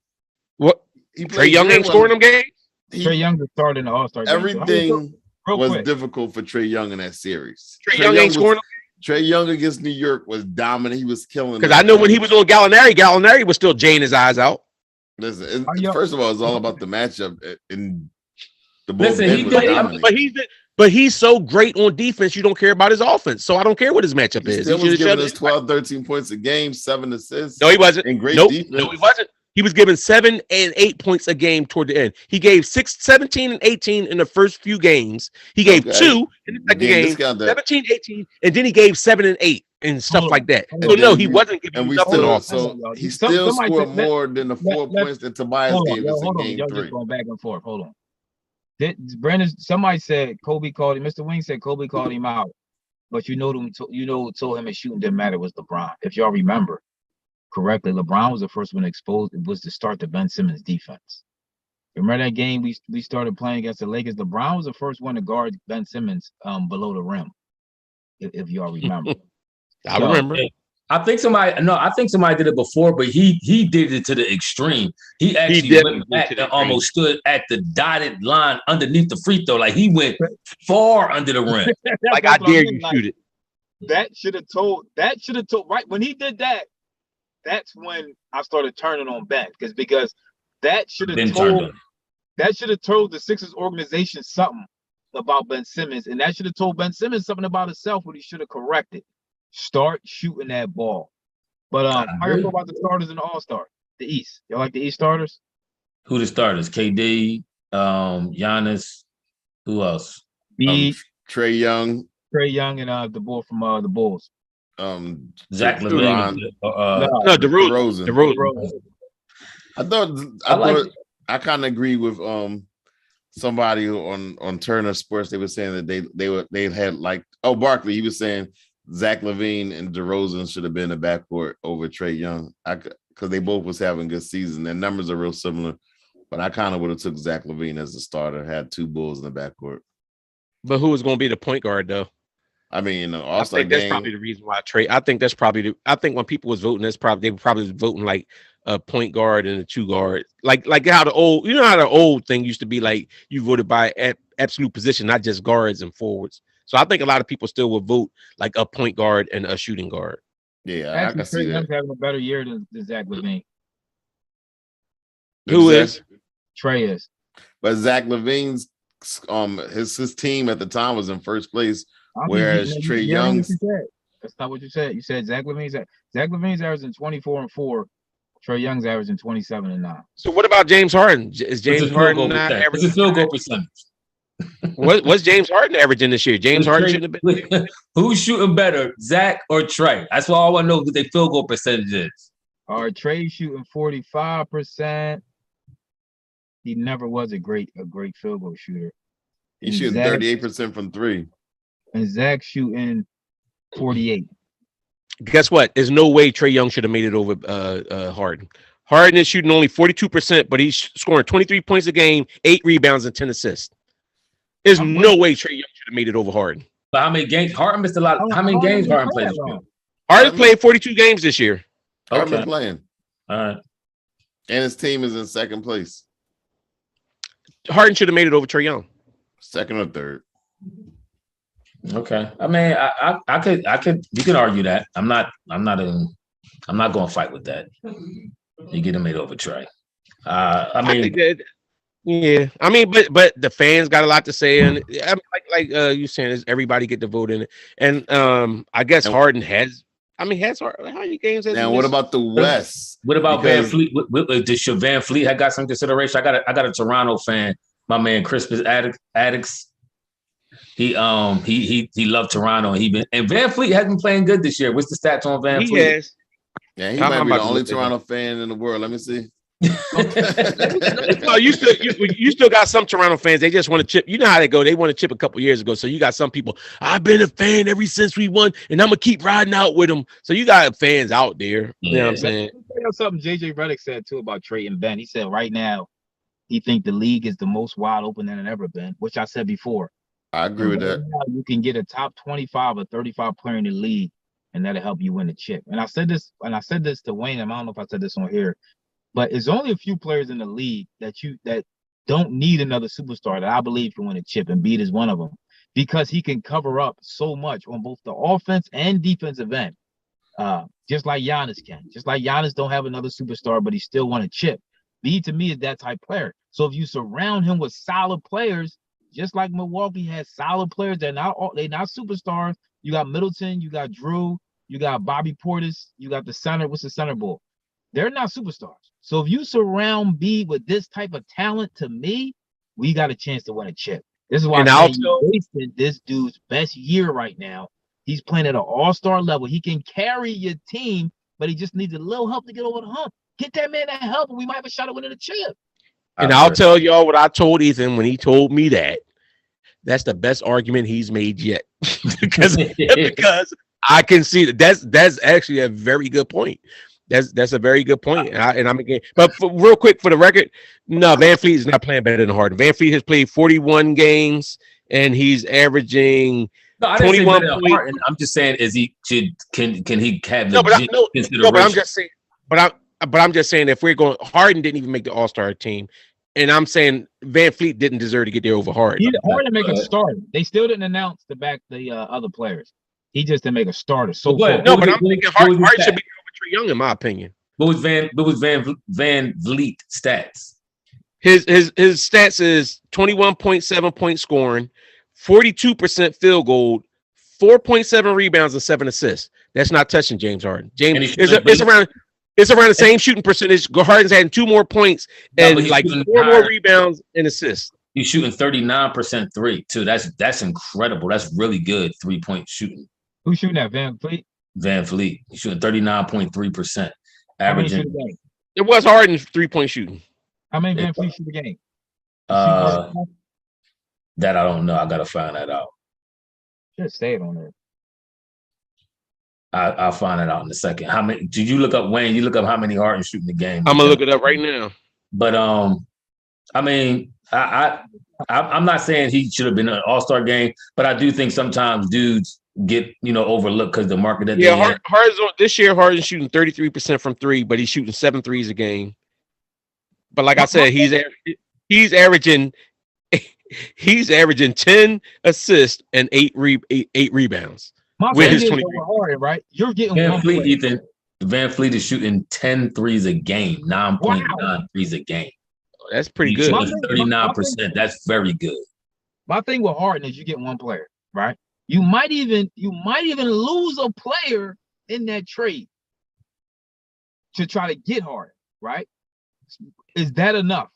What? he Trae played Young good ain't scoring them games. Trae Young was starting the All-Star game. Everything was quick. difficult for Trae Young in that series. Trae Young ain't scoring. Trae Young against New York was dominant. He was killing. Because I know when he was on Gallinari was still jaying his eyes out. Listen, first of all, it's all about the matchup. And the Listen, he did, but he's so great on defense, you don't care about his offense. So I don't care what his matchup is. He was giving us 12, 13 points a game, 7 assists. No, he wasn't. And great defense. No, he wasn't. He was giving 7 and 8 points a game toward the end. He gave 17 and 18 in the first few games. He gave 2 in the second game, 17, 18, and then he gave 7 and 8 and stuff like that. So no, he wasn't giving nothing off. So he still scored more than the 4 points that Tobias gave us in game 3. Just going back and forth. Hold on. Brandon, somebody said Kobe called him. Mr. Wing said Kobe called him out, but who told him his shooting didn't matter was LeBron. If y'all remember correctly, LeBron was the first one exposed. It was to start the Ben Simmons defense. Remember that game we started playing against the Lakers? LeBron was the first one to guard Ben Simmons below the rim. If y'all remember, I remember. I think somebody did it before, but he did it to the extreme. He actually went back and almost stood at the dotted line underneath the free throw. Like he went far under the rim. Like I dare you shoot it. That should have told right when he did that. That's when I started turning on Ben because that should have told the Sixers organization something about Ben Simmons, and that should have told Ben Simmons something about himself what he should have corrected. Start shooting that ball. But how you feel about the starters in the All-Star? The East. Y'all like the East starters? Who the starters? KD, Giannis. Who else? Trae Young. Trae Young and the boy from the Bulls. Zach LaVine. DeRozan. I kind of agree with somebody on Turner Sports. They were saying that they had like Barkley. He was saying Zach LaVine and DeRozan should have been in the backcourt over Trae Young because they both was having good season. Their numbers are real similar, but I kind of would have took Zach LaVine as the starter. Had 2 Bulls in the backcourt. But who was going to be the point guard though? I mean, All-Star game. That's probably the reason why I think that's probably I think when people was voting, they were probably voting like a point guard and a 2 guard, like how how the old thing used to be, like you voted by absolute position, not just guards and forwards. So I think a lot of people still would vote like a point guard and a shooting guard. Yeah, I can see that. Having a better year than Zach LaVine. Who is? Trae is. But Zach LaVine's his team at the time was in first place, whereas Trae Young's. That's not what you said. You said Zach LaVine's averaging 24 and 4. Trae Young's averaging 27 and 9. So what about James Harden? Is James Harden not averaging? It's a field goal percentage. What's James Harden averaging this year? James Harden shouldn't have been. Who's shooting better, Zach or Trae? That's why I want to know what their field goal percentage is. All right, Trae shooting 45%. He never was a great field goal shooter. He's shooting 38% from 3. And Zach shooting 48. Guess what? There's no way Trae Young should have made it over Harden. Harden is shooting only 42%, but he's scoring 23 points a game, 8 rebounds, and 10 assists. There's no way Trae Young should have made it over Harden. But how many games? Harden missed a lot. How many games Harden played this year? Harden played 42 games this year. Harden playing. All right. And his team is in second place. Harden should have made it over Trae Young. Second or third. Okay. I mean, I could. You can argue that. I'm not going to fight with that. You get him made over Trae. I mean, but the fans got a lot to say, and I mean, like you saying, is everybody get to vote in it, and I guess Harden has. I mean, how many games has? Now, what about the West? What about Van Fleet? Should Van Fleet have got some consideration? I got a Toronto fan, my man Crispus Addicts. He loved Toronto, and Van Fleet has been playing good this year. What's the stats on Van Fleet? Has. Yeah, he might be the only Toronto fan in the world. Let me see. No, you still got some Toronto fans. They just want to chip. You know how they go. They want to chip a couple years ago. So you got some people. I've been a fan ever since we won, and I'm gonna keep riding out with them. So you got fans out there. You know what I'm saying? Something JJ Redick said too about Trae and Ben. He said right now he think the league is the most wide open than it ever been, which I said before. I agree with that. You can get a top 25 or 35 player in the league, and that'll help you win the chip. And I said this to Wayne. I don't know if I said this on here. But it's only a few players in the league that don't need another superstar that I believe can win a chip. Embiid is one of them because he can cover up so much on both the offense and defensive end. Just like Giannis can. Just like Giannis don't have another superstar, but he still won a chip. Embiid to me is that type player. So if you surround him with solid players, just like Milwaukee has solid players, they're not superstars. You got Middleton, you got Drew, you got Bobby Portis, you got the center. What's the center ball? They're not superstars. So if you surround Embiid with this type of talent, to me, we got a chance to win a chip. This is why I'm wasting this dude's best year right now. He's playing at an all-star level. He can carry your team, but he just needs a little help to get over the hump. Get that man that help, and we might have a shot at winning the chip. And I'll tell y'all what I told Ethan when he told me that. That's the best argument he's made yet. because I can see that's actually a very good point. That's a very good point. And I'm again, but real quick for the record, no, Van Fleet is not playing better than Harden. Van Fleet has played 41 games and he's averaging 21 points. I'm just saying, can he have but I'm just saying, but I'm just saying if we're going, Harden didn't even make the All-Star team. And I'm saying Van Fleet didn't deserve to get there over Harden. Harden make a starter. They still didn't announce to back the other players. He just didn't make a starter. So but I'm thinking Harden should be over Trae Young, in my opinion. What was Van Vliet stats? His stats is 21.7 point scoring, 42% field goal, 4.7 rebounds, and 7 assists. That's not touching James Harden. It's around the same shooting percentage. Harden's had 2 more points and like 4 more rebounds and assists. He's shooting 39% three too. That's incredible. That's really good 3-point shooting. Who's shooting that? Van Fleet? Van Fleet. He's shooting 39.3%. Averaging. It was Harden's 3-point shooting. How many Van Fleet shoot a game? That I don't know. I gotta find that out. Just say it on there. I'll find it out in a second. How many? Did you look up, Wayne? You look up how many Harden shooting the game. I'm gonna look it up right now. But I mean, I'm not saying he should have been an All-Star game, but I do think sometimes dudes get overlooked because the market that Harden's this year. Harden's shooting 33% from 3, but he's shooting 7 threes a game. But like I said, he's averaging 10 assists and 8 rebounds. With his 20, Harden, right? You're getting Van Fleet, Ethan. Van Fleet is shooting 10 threes a game, 9.9 threase a game. That's pretty good. 39%. That's very good. My thing with Harden is you get one player, right? You might even lose a player in that trade to try to get Harden, right? Is that enough?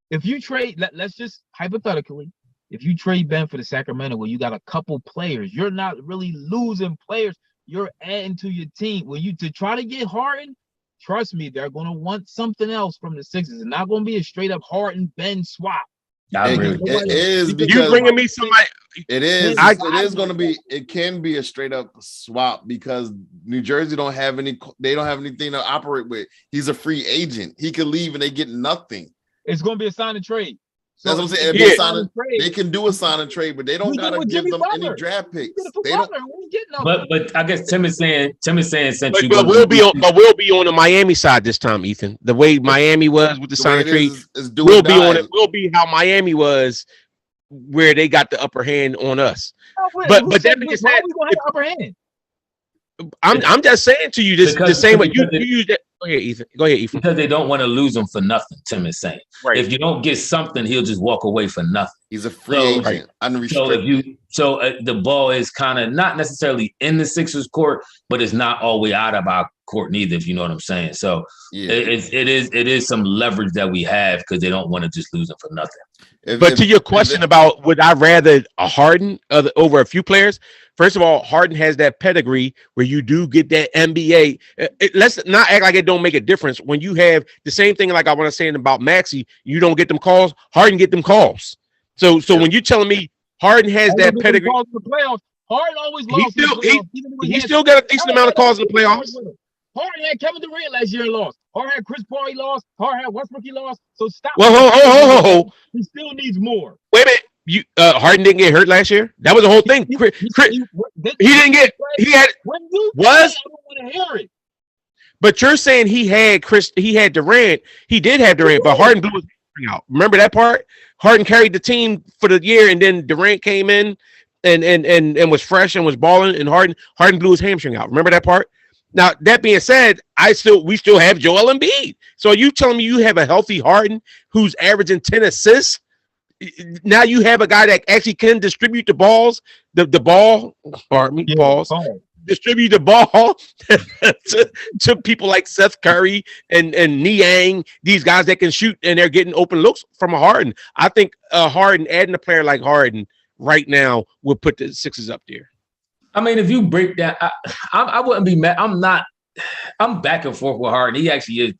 If you trade, let's just hypothetically, if you trade Ben for the Sacramento, where you got a couple players, you're not really losing players. You're adding to your team. When you to try to get Harden, trust me, they're going to want something else from the Sixers. It's not going to be a straight up Harden Ben swap. It is because you bringing me somebody. It is. It is going to be. It can be a straight up swap because New Jersey don't have any. They don't have anything to operate with. He's a free agent. He could leave and they get nothing. It's going to be a sign and trade. So that's what I'm saying. They can do a sign and trade, but they don't gotta give them any draft picks. They don't. But I guess Tim is saying since we'll be on the Miami side this time, Ethan. The way Miami was with the sign and trade, we'll be on it. We'll be how Miami was, where they got the upper hand on us. But that being said, upper hand. I'm just saying to you the same way you use that. Go ahead, Ethan. Because they don't want to lose him for nothing, Tim is saying. Right. If you don't get something, he'll just walk away for nothing. He's a free agent, unrestricted. So the ball is kind of not necessarily in the Sixers court, but it's not all the way out of our court neither, if you know what I'm saying. So it is some leverage that we have because they don't want to just lose him for nothing. But to your question about would I rather a Harden over a few players? First of all, Harden has that pedigree where you do get that NBA. Let's not act like it don't make a difference when you have the same thing. Like I want to say about Maxey, you don't get them calls. Harden get them calls. So when you're telling me Harden has that pedigree, Harden always lost. He still got a decent amount of calls in the playoffs. Harden had Kevin Durant last year and lost. Harden had Chris Paul, he lost. Harden had Westbrook, he lost. So stop. Ho. He still needs more. Wait a minute. Harden didn't get hurt last year. That was the whole thing. He didn't get. He had. When you was. I don't want to hear it. But you're saying he had Durant. He did have Durant, but Harden blew his hamstring out. Remember that part? Harden carried the team for the year, and then Durant came in and was fresh and was balling, and Harden blew his hamstring out. Remember that part? Now, that being said, we still have Joel Embiid. So are you telling me you have a healthy Harden who's averaging 10 assists? Now you have a guy that actually can distribute the balls, the ball, pardon me, balls. Distribute the ball to people like Seth Curry and Niang, these guys that can shoot and they're getting open looks from a Harden. I think Harden, adding a player like Harden right now would put the Sixers up there. I mean, if you break that, I wouldn't be mad. I'm back and forth with Harden. He actually is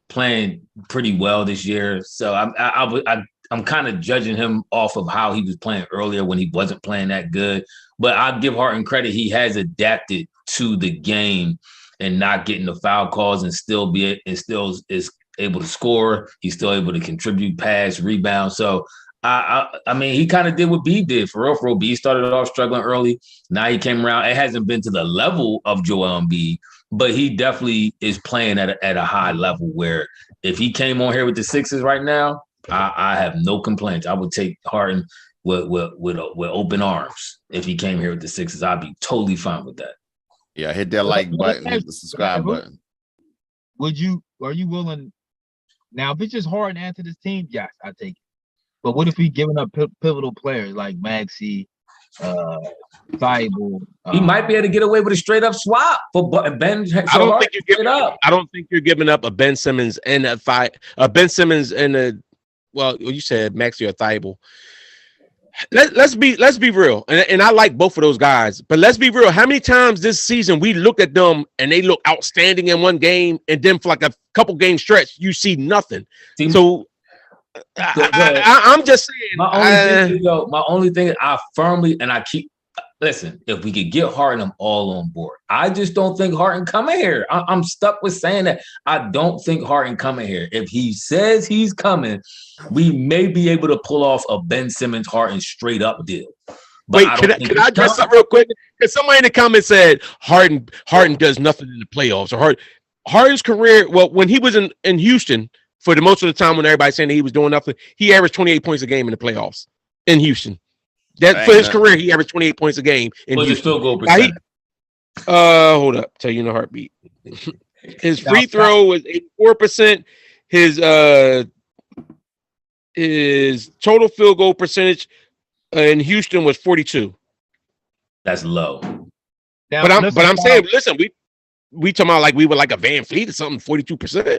playing pretty well this year. So I'm kind of judging him off of how he was playing earlier when he wasn't playing that good. But I'll give Harden credit. He has adapted to the game and not getting the foul calls and still is able to score. He's still able to contribute, pass, rebound. So I mean, he kind of did what B did for real. B started off struggling early. Now he came around. It hasn't been to the level of Joel Embiid, but he definitely is playing at a high level where if he came on here with the Sixers right now, I have no complaints. I would take Harden with open arms. If he came here with the Sixers, I'd be totally fine with that. Yeah, hit that like button, hit the subscribe button. Are you willing? Now, if it's just Harden add to this team, yes, I take it. But what if we giving up pivotal players like Maxey, Thibault? He might be able to get away with a straight up swap for Ben. I don't think you're giving up a Ben Simmons and a Ben Simmons and a. Well, you said Maxey or Thibault. Let's be real, and I like both of those guys. But let's be real. How many times this season we looked at them and they look outstanding in one game, and then for like a couple game stretch you see nothing. So I'm just saying. My only thing I firmly and I keep. Listen, if we could get Harden, I'm all on board. I just don't think Harden coming here. I'm stuck with saying that. I don't think Harden coming here. If he says he's coming, we may be able to pull off a Ben Simmons Harden straight up deal. But wait, can I address that real quick? Because somebody in the comments said Harden does nothing in the playoffs. Or Harden's career, well, when he was in Houston for the most of the time when everybody's saying that he was doing nothing, he averaged 28 points a game in the playoffs in Houston. For his career, he averaged 28 points a game. But you still go percent. Hold up. Tell you in a heartbeat. His free throw was 84%. His total field goal percentage in Houston was 42. That's low. But I'm saying, listen, we talking about like we were like a Van Fleet or something, 42%.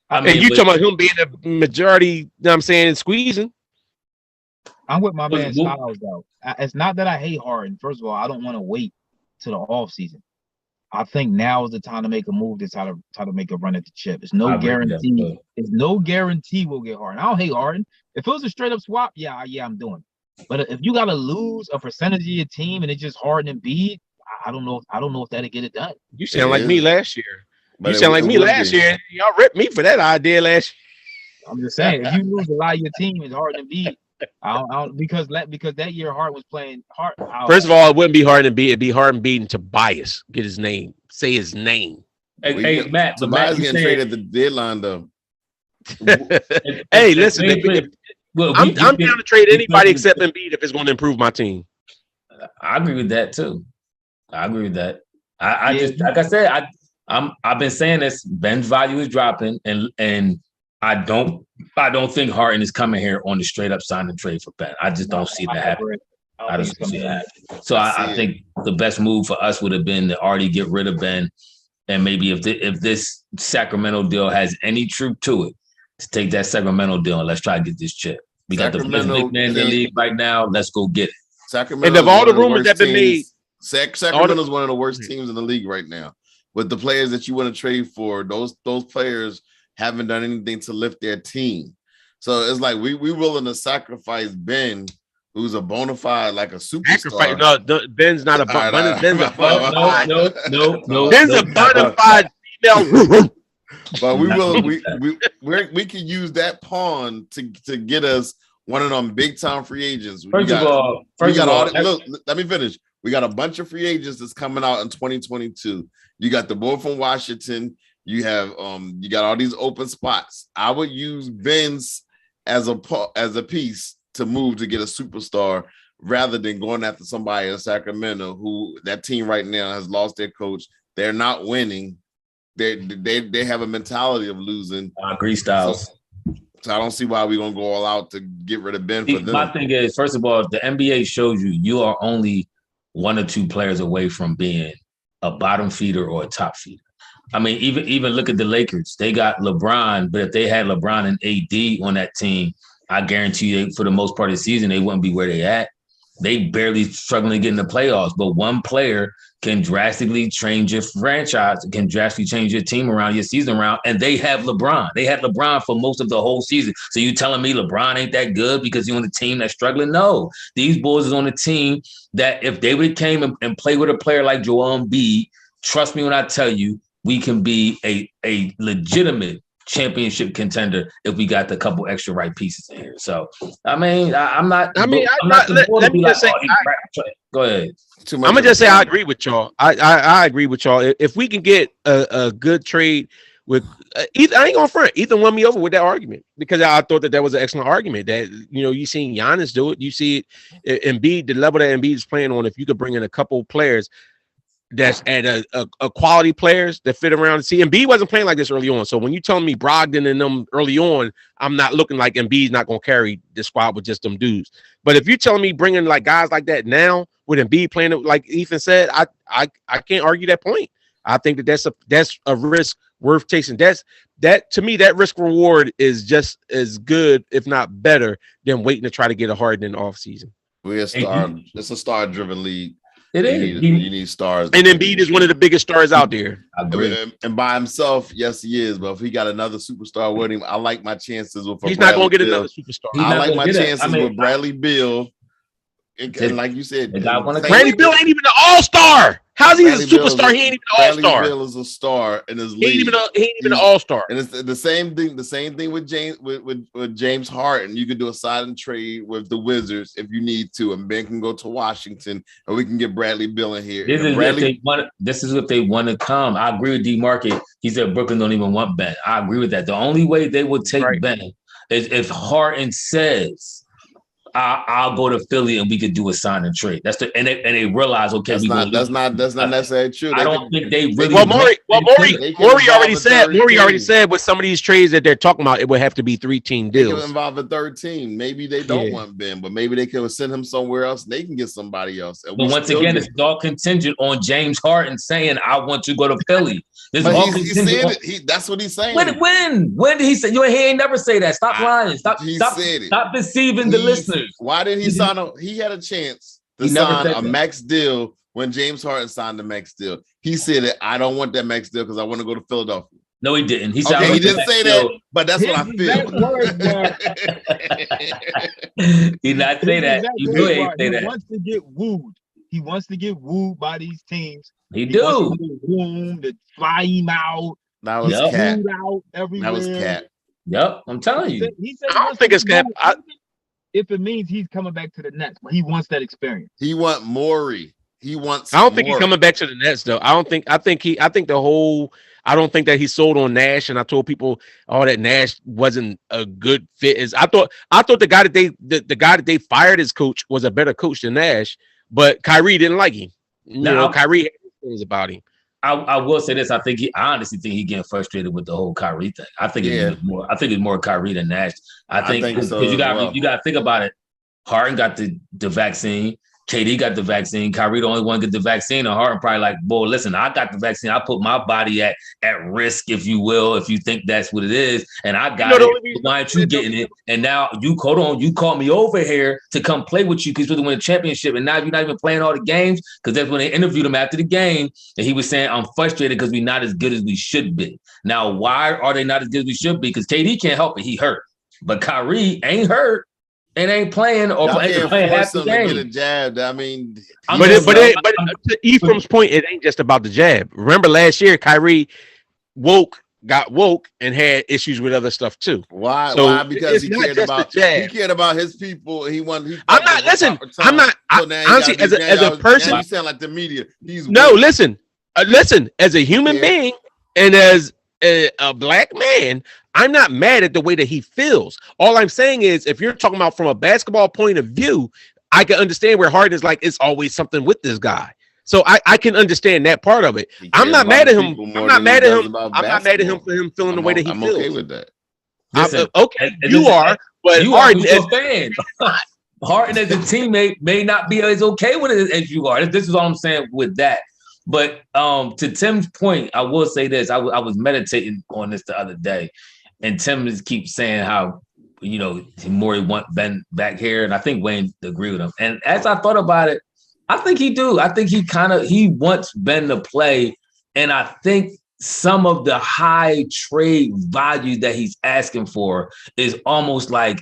And you talking about him being a majority, you know what I'm saying, squeezing. I'm with my man Styles though. It's not that I hate Harden. First of all, I don't want to wait to the off season. I think now is the time to make a move to try to make a run at the chip. There's no guarantee. There's no guarantee we'll get Harden. I don't hate Harden. If it was a straight up swap, yeah, I'm doing. But if you gotta lose a percentage of your team and it's just Harden and Embiid, I don't know if that'll get it done. You sound like me last year. Y'all ripped me for that idea last year. I'm just saying, if you lose a lot of your team, it's Harden and Embiid. Because that year Harden was playing hard. First of all, it wouldn't be Harden Embiid. It'd be Harden beating Tobias. Get his name. Say his name. Hey, Matt. Tobias getting traded at the deadline though. Hey, listen. I'm down to trade anybody except Embiid if it's going to improve my team. I agree with that too. I agree with that. I just like I said, I've been saying this. Ben's value is dropping, and I don't think Harden is coming here on the straight up sign and trade for Ben. I just don't see that happening. I don't see that happening. So I think the best move for us would have been to already get rid of Ben, and maybe if this Sacramento deal has any truth to it, to take that Sacramento deal and let's try to get this chip. We got the best big man in the league right now. Let's go get it. Sacramento. And of all the rumors that have been made, Sacramento is one of the worst teams in the league right now. With the players that you want to trade for, those players haven't done anything to lift their team. So it's like we willing to sacrifice Ben, who's a bona fide, like a superstar. No, Ben's not a bona fide. No. Ben's a bona fide female. But we can use that pawn to get us one of them big time free agents. Let me finish. We got a bunch of free agents that's coming out in 2022. You got the boy from Washington. You have you got all these open spots. I would use Ben's as a piece to move to get a superstar rather than going after somebody in Sacramento who that team right now has lost their coach. They're not winning. They have a mentality of losing. I agree, Styles. So I don't see why we're gonna go all out to get rid of Ben for them. My thing is, first of all, the NBA shows you are only 1 or 2 players away from being a bottom feeder or a top feeder. I mean, even look at the Lakers. They got LeBron, but if they had LeBron and AD on that team, I guarantee you, for the most part of the season, they wouldn't be where they at. They barely struggling to get in the playoffs, but one player can drastically change your franchise, can drastically change your team around, your season around, and they have LeBron. They had LeBron for most of the whole season. So you telling me LeBron ain't that good because you're on the team that's struggling? No. These boys is on a team that if they would have came and played with a player like Joel Embiid, trust me when I tell you, we can be a legitimate championship contender if we got the couple extra right pieces in here. So, I mean, let me just say, go ahead. I'm gonna just say I agree with y'all. I agree with y'all. If we can get a good trade with Ethan, I ain't gonna front. Ethan won me over with that argument because I thought that was an excellent argument. That you seen Giannis do it. You see it. Embiid, the level that Embiid is playing on. If you could bring in a couple players that's at a quality players that fit around. See, Embiid wasn't playing like this early on. So when you telling me Brogdon and them early on, I'm not looking like Embiid's not going to carry the squad with just them dudes. But if you're telling me bringing like guys like that now with Embiid playing it like Ethan said, I can't argue that point. I think that's a risk worth taking. That to me, that risk reward is just as good, if not better, than waiting to try to get a Harden in the offseason. It's a star-driven league. It is. You need stars. And Embiid is one of the biggest stars out there. I agree. And by himself, yes, he is. But if he got another superstar with him, I like my chances with. He's not going to get another superstar. I like my chances with Bradley Beal. And like you said, Bradley Beal ain't even an all-star. How's he a superstar? He ain't even an all-star. Bradley Beal is a star in his league. He ain't even an all-star. And it's the same thing. The same thing with James Harden. You could do a silent trade with the Wizards if you need to, and Ben can go to Washington, and we can get Bradley Beal in here. This is if they want to come. I agree with D Market. He said Brooklyn don't even want Ben. I agree with that. The only way they would take Ben is if Harden says, I'll go to Philly and we could do a sign and trade. And they realize, okay, that's not necessarily true. I don't think they really. Maury already said with some of these trades that they're talking about, it would have to be 3-team deals. They could involve a third team. Maybe they don't want Ben, but maybe they could send him somewhere else. And they can get somebody else. But once again, it's all contingent on James Harden saying, "I want to go to Philly." That's what he's saying. When did he say? He ain't never say that. Stop lying. Stop deceiving the listeners. Why didn't he sign he had a chance to sign a max deal when James Harden signed the max deal. He said that I don't want that max deal because I want to go to Philadelphia. No, he didn't. He didn't say that, but that's what I feel. He not say that. He really ain't say that. He wants to get wooed. He wants to get wooed by these teams. He do. To fly him out. That was Cap. That was Cap. Yep, I'm telling you. He said I don't think it's Cap. If it means he's coming back to the Nets, but he wants that experience. He wants Morey. I don't think he's coming back to the Nets though. I don't think that he's sold on Nash. And I told people, that Nash wasn't a good fit. I thought the guy that they fired as coach was a better coach than Nash, but Kyrie didn't like him. Kyrie had things about him. I will say this. I honestly think he's getting frustrated with the whole Kyrie thing. I think it's more Kyrie than Nash. I think because you got to think about it. Harden got the vaccine. KD got the vaccine. Kyrie the only one get the vaccine. And Harden probably like, boy, listen, I got the vaccine. I put my body at risk, if you will, if you think that's what it is. And I got it. Why aren't you getting it? And now you called me over here to come play with you because you're to win a championship. And now you're not even playing all the games because that's when they interviewed him after the game. And he was saying, I'm frustrated because we're not as good as we should be. Now, why are they not as good as we should be? Because KD can't help it. He hurt. But Kyrie ain't hurt. And ain't playing or playing half the game. To get a jab. I mean, but to Ephraim's point, it ain't just about the jab. Remember last year, Kyrie woke got woke and had issues with other stuff too. Why? So Why? Because it's he not cared just about the Jazz. he cared about his people. He wanted. I'm not listen. I'm not. Honestly, as a person, now you sound like the media. He's no. woke. Listen. Listen. As a human being and as a black man, I'm not mad at the way that he feels. All I'm saying is, if you're talking about from a basketball point of view, I can understand where Harden is like, it's always something with this guy. So I can understand that part of it. I'm not mad at him. I'm not mad at him. I'm not mad at him for him feeling the way that he feels. I'm okay with that. Listen, okay, you are, but you Harden are a fan. Harden as a teammate may not be as okay with it as you are. This is all I'm saying with that. But to Tim's point, I will say this. I was meditating on this the other day, and Tim just keeps saying how, you know, Morey want Ben back here, and I think Wayne agreed with him. And as I thought about it, I think he do. I think he wants Ben to play, and I think some of the high trade value that he's asking for is almost like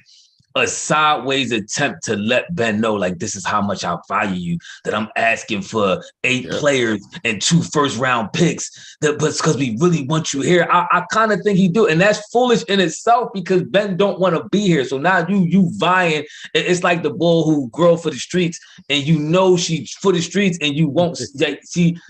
a sideways attempt to let Ben know, like, this is how much I value you, that I'm asking for 8 players and 2 first-round picks, but because we really want you here. I kind of think he do, and that's foolish in itself because Ben don't want to be here. So now you vying. It's like the bull who grow for the streets, and you know she's for the streets, and you won't.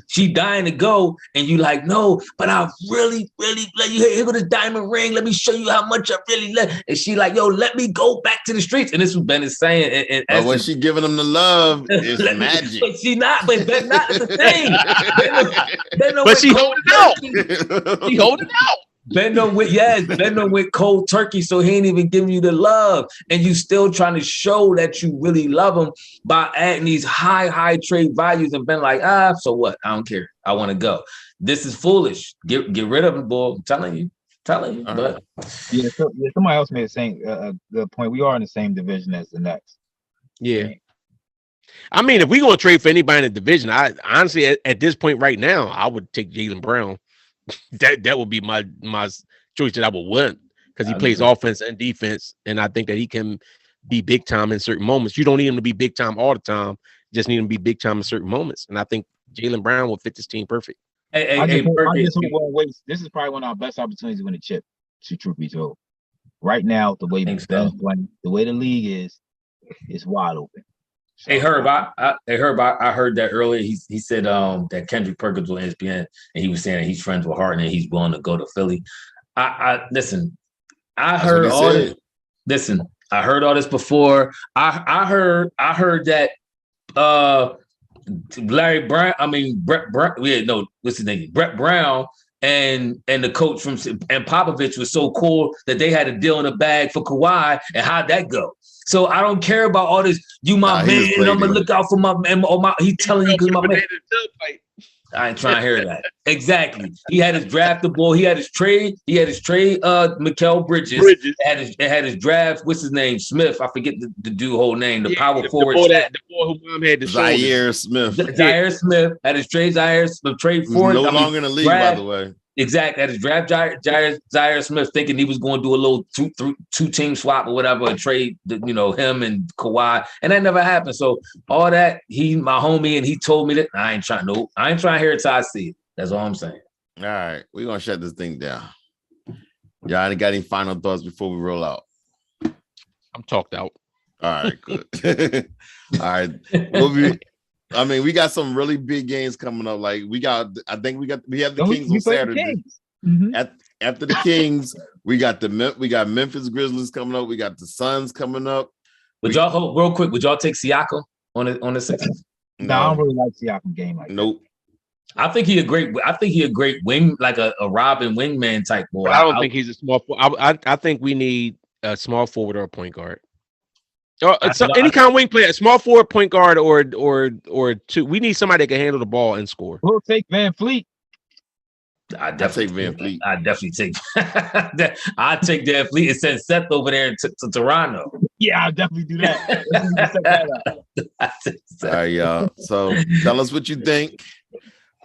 She dying to go, and you like, no, but I really let you. Here go the diamond ring. Let me show you how much I really let. And she like, yo, let me go back to the streets. And this is what Ben is saying. And when she giving him the love, it's magic. But she not, but Ben not the thing. But she holding out. She holding out. Ben with cold turkey, so he ain't even giving you the love. And you still trying to show that you really love him by adding these high trade values. And Ben like, so what? I don't care. I want to go. This is foolish. Get rid of him, boy. I'm telling you. But somebody else made the point. We are in the same division as the Nets. Yeah. I mean, if we're going to trade for anybody in the division, I honestly, at this point right now, I would take Jaylen Brown. That would be my choice that I would want, because he plays offense and defense, and I think that he can be big time in certain moments. You don't need him to be big time all the time. You just need him to be big time in certain moments. And I think Jaylen Brown will fit this team perfect. I just won't waste. This is probably one of our best opportunities to win a chip, to truth be told. Right now, the way Ben's playing, the way the league is wide open. So, hey Herb, I heard that earlier. He said that Kendrick Perkins was on ESPN, and he was saying that he's friends with Harden and he's willing to go to Philly. I listen. I heard all this. Listen, I heard all this before. I heard that Larry Brown. I mean Brett Brown. What's his name? Brett Brown and the coach from and Popovich was so cool that they had a deal in the bag for Kawhi. And how'd that go? So I don't care about all this. You my man, and I'm gonna look out for my man. He's telling you because my man. I ain't trying to hear that. Exactly. He had his draftable ball. He had his trade. Mikal Bridges. It had his draft. What's his name? Smith. I forget the dude whole name. The power forward. The boy who mom had the Zaire Smith. Zaire Smith had his trade. Zaire Smith trade for no longer in the league, by the way. Exactly. At his draft, Zaire Smith thinking he was going to do a little two-team swap or whatever, and trade, him and Kawhi, and that never happened. So all that, he my homie, and he told me that I ain't trying to hear it till I see it. That's all I'm saying. All right, we're gonna shut this thing down. Y'all got any final thoughts before we roll out? I'm talked out. All right, good. All right, we got some really big games coming up. Like we have the Kings on Saturday. Mm-hmm. After the Kings, we got Memphis Grizzlies coming up. We got the Suns coming up. Would y'all real quick? Would y'all take Siakam on the Sixers? No, I don't really like Siakam game like nope. That. I think he a great wing, like a Robin wingman type boy. But I don't think he's a small. I think we need a small forward or a point guard. Any kind of wing player, small forward, point guard, or two. We need somebody that can handle the ball and score. We'll take Van Fleet. I definitely take Van Fleet. I take Van Fleet and send Seth over there to Toronto. Yeah, I'll definitely do that. All right, y'all. So tell us what you think.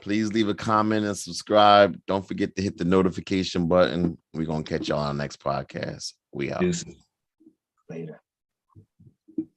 Please leave a comment and subscribe. Don't forget to hit the notification button. We're gonna catch y'all on the next podcast. We out. Later.